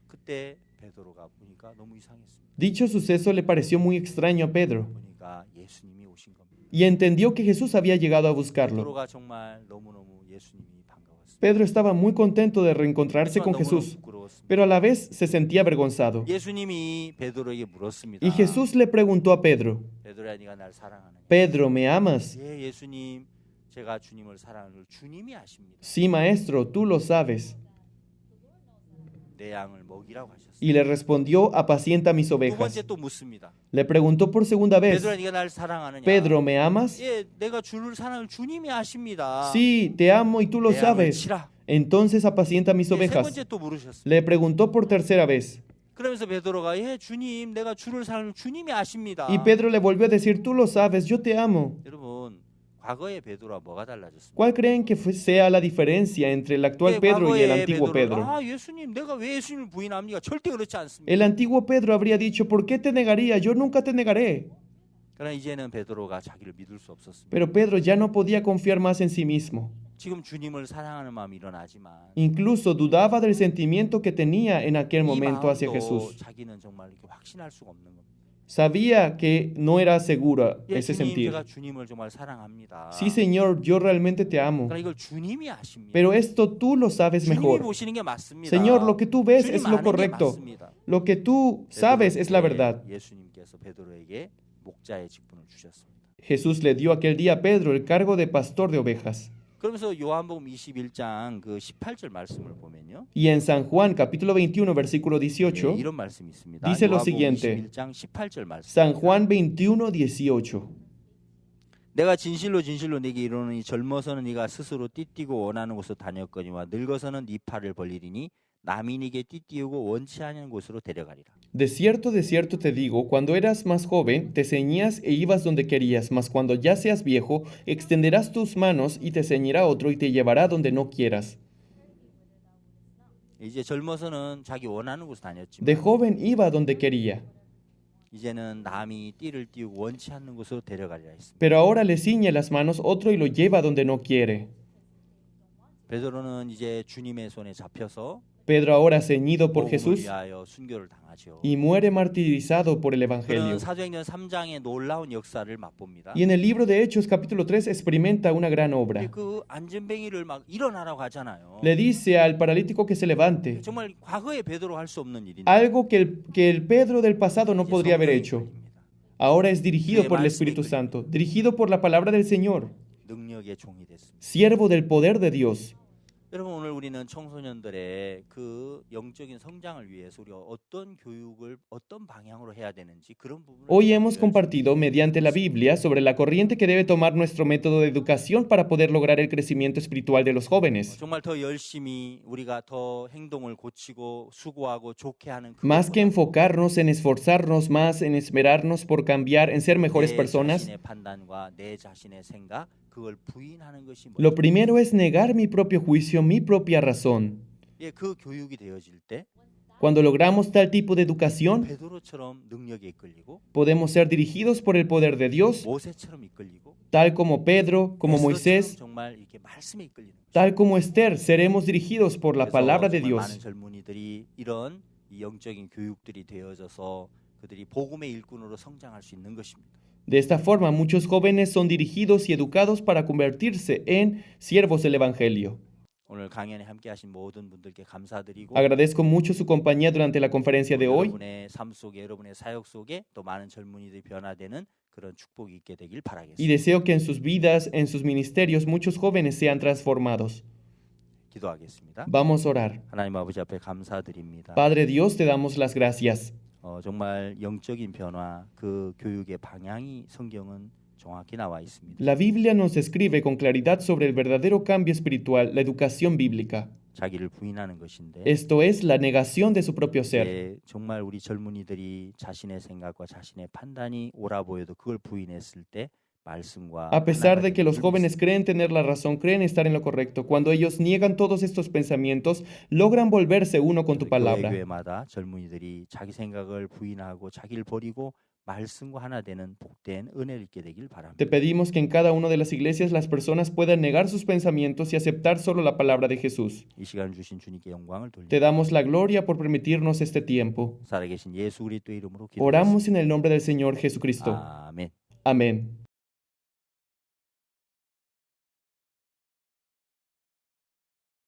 그때 베드로가 보니까 너무 이상했습니다. Dicho suceso le pareció muy extraño a Pedro. 보니까 예수님이 오신 겁니다. y entendió que Jesús había llegado a buscarlo. 베드로가 정말 너무너무 예수님이 반가웠습니다. Pedro estaba muy contento de reencontrarse 하지만 con 너무너무 Jesús, 부끄러웠습니다. pero a la vez se sentía avergonzado. 예수님이 베드로에게 물었습니다. Y Jesús le preguntó a Pedro, 베드로야, 네가 날 사랑하느냐? Pedro, ¿me amas? 예, 예수님, 제가 주님을 사랑하는 걸 주님이 아십니다. Sí, maestro, tú lo sabes. 내 양을 먹이라고 하셨어요. Y le respondió, apacienta mis 두 ovejas. 번째 또 묻습니다. Le preguntó por segunda vez, 베드로야, 네가 날 사랑하느냐? Pedro, ¿me amas? 예, 내가 주를 사랑을 주님이 아십니다. Sí, te amo y tú lo 내 양을 sabes. 치라. Entonces apacienta mis 예, 세 ovejas. 번째 또 물으셨습니다. Le preguntó por tercera vez. 그러면서 베드로가 예, 주님, 내가 주를 사랑을 주님이 아십니다. Y Pedro le volvió a decir, tú lo sabes, yo te amo. 여러분, 과거의 베드로와 뭐가 달라졌습니까? ¿Cuál creen que sea la diferencia entre el actual Pedro y el 과거의 antiguo 베드로는, Pedro? 아, 예수님, 내가 왜 예수님을 부인합니까? 절대 그렇지 않습니다. El antiguo Pedro habría dicho, ¿por qué te negaría? Yo nunca te negaré. 그러나 이제는 베드로가 자기를 믿을 수 없었습니다. Pero Pedro ya no podía confiar más en sí mismo. 지금 주님을 사랑하는 마음이 일어나지만 Incluso dudaba del sentimiento que tenía en aquel 이 momento hacia 마음도 Jesús. 자기는 정말 이렇게 확신할 수가 없는 겁니다. Sabía que no era seguro 예, ese 주님, sentir. 제가 주님을 정말 사랑합니다. Sí, Señor, yo realmente te amo. 그러나 이걸 주님이 아십니다. Pero esto tú lo sabes 주님이 mejor. 보시는 게 맞습니다. Señor, lo que tú ves 주님 es lo 아는 게 correcto. 맞습니다. Lo que tú sabes es la verdad. 예수님께서 베드로에게 목자의 직분을 주셨습니다. Jesús le dio aquel día a Pedro el cargo de pastor de ovejas. 그러면서 요한복음 21장 그 18절 말씀을 보면요. Y en San Juan capítulo 21 versículo 예, 18, 이런 말씀이 있습니다. dice lo 요한복음 siguiente. 21장 18절 말씀. San Juan 21, 18. 내가 진실로 진실로 네게 이르노니 젊어서는 네가 스스로 띠띠고 원하는 곳으로 다녔거니와 늙어서는 네 팔을 벌리리니 남이 네게 띠띠우고 원치 않은 곳으로 데려가리라. De cierto te digo, cuando eras más joven, te ceñías e ibas donde querías, mas cuando ya seas viejo, extenderás tus manos y te ceñirá otro y te llevará donde no quieras. 이제 젊어서는 자기 원하는 곳으로 다녔지만 De joven iba donde quería, 이제는 남이 띠를 띠우고 원치 않는 곳으로 데려가리라 했습니다. pero ahora le ciñe las manos otro y lo lleva donde no quiere. 베드로는 이제 주님의 손에 잡혀서 Pedro ahora ceñido por 복음을 Jesús 위하여 순교를 당하죠. y muere martirizado por el 그는 Evangelio. 사도행전 3장의 놀라운 역사를 맛봅니다. Y en el libro de Hechos capítulo 3 experimenta una gran obra. 그 안전뱅이를 막 일어나라고 하잖아요. Le dice al paralítico que se levante, 정말 과거에 베드로 할 수 없는 일인데 algo que el Pedro del pasado no 이제 podría haber 성령이 hecho. 걸립니다. Ahora es dirigido 네, por el 말씀이 Espíritu 걸립니다. Santo, dirigido por la palabra del Señor, 능력의 종이 됐습니다. siervo del poder de Dios. 여러분, 오늘 우리는 청소년들의 그 영적인 성장을 위해서 우리가 어떤 교육을 어떤 방향으로 해야 되는지 그런 부분을 Hoy hemos 배워야 compartido mediante la Biblia sobre la corriente que debe tomar nuestro método de educación para poder lograr el crecimiento espiritual de los jóvenes. 정말 더 열심히 우리가 더 행동을 고치고 수고하고 좋게 하는 Más que 그것보다 enfocarnos en esforzarnos más, en esperarnos por cambiar, en ser mejores 내 personas, 자신의 판단과 내 자신의 생각 그걸 부인하는 것이 lo 먼저. primero es negar mi propio juicio, mi propia razón. 예, 그 교육이 되어질 때 Cuando logramos tal tipo de educación, 베드로처럼 능력에 이끌리고 podemos ser dirigidos por el poder de Dios, 모세처럼 이끌리고 tal como Pedro, como 에스더처럼 Moisés, 정말 이렇게 말씀에 이끌리는 거죠. tal como Esther, seremos dirigidos por la 그래서 palabra de 정말 많은 Dios. 젊은이들이 이런 이 영적인 교육들이 되어져서 그들이 복음의 일꾼으로 성장할 수 있는 것입니다. De esta forma, muchos jóvenes son dirigidos y educados para convertirse en siervos del Evangelio. 오늘 강연에 함께하신 모든 분들께 감사드리고 Agradezco mucho su compañía durante la conferencia de hoy 여러분의 삶 속에 여러분의 사역 속에 또 많은 젊은이들이 변화되는 그런 축복이 있게 되길 y 바라겠습니다. deseo que en sus vidas, en sus ministerios, muchos jóvenes sean transformados. 기도하겠습니다. Vamos a orar. 하나님 아버지 앞에 감사드립니다. Padre Dios, te damos las gracias. 정말 영적인 변화, 그 교육의 방향이 성경은 정확히 나와 있습니다. La Biblia nos describe con claridad sobre el verdadero cambio espiritual, la educación bíblica. 자기를 부인하는 것인데 Esto es la negación de su propio ser. 예, 정말 우리 젊은이들이 자신의 생각과 자신의 판단이 옳아 보여도 그걸 부인했을 때 말씀과 A pesar de 하나가 que los 되는 jóvenes creen tener la razón, creen estar en lo correcto, cuando ellos niegan todos estos pensamientos, logran volverse uno con tu palabra. 교회마다 젊은이들이 자기 생각을 부인하고 자기를 버리고 말씀과 하나 되는 복된 은혜를 있게 되길 Te 바랍니다. pedimos que en cada una de las iglesias las personas puedan negar sus pensamientos y aceptar solo la palabra de Jesús. 이 시간을 주신 주님께 영광을 Te 돌립니다. damos la gloria por permitirnos este tiempo. 살아계신 예수 그리스도의 이름으로 기도합니다. Oramos en el nombre del Señor Jesucristo. 아멘. Amén.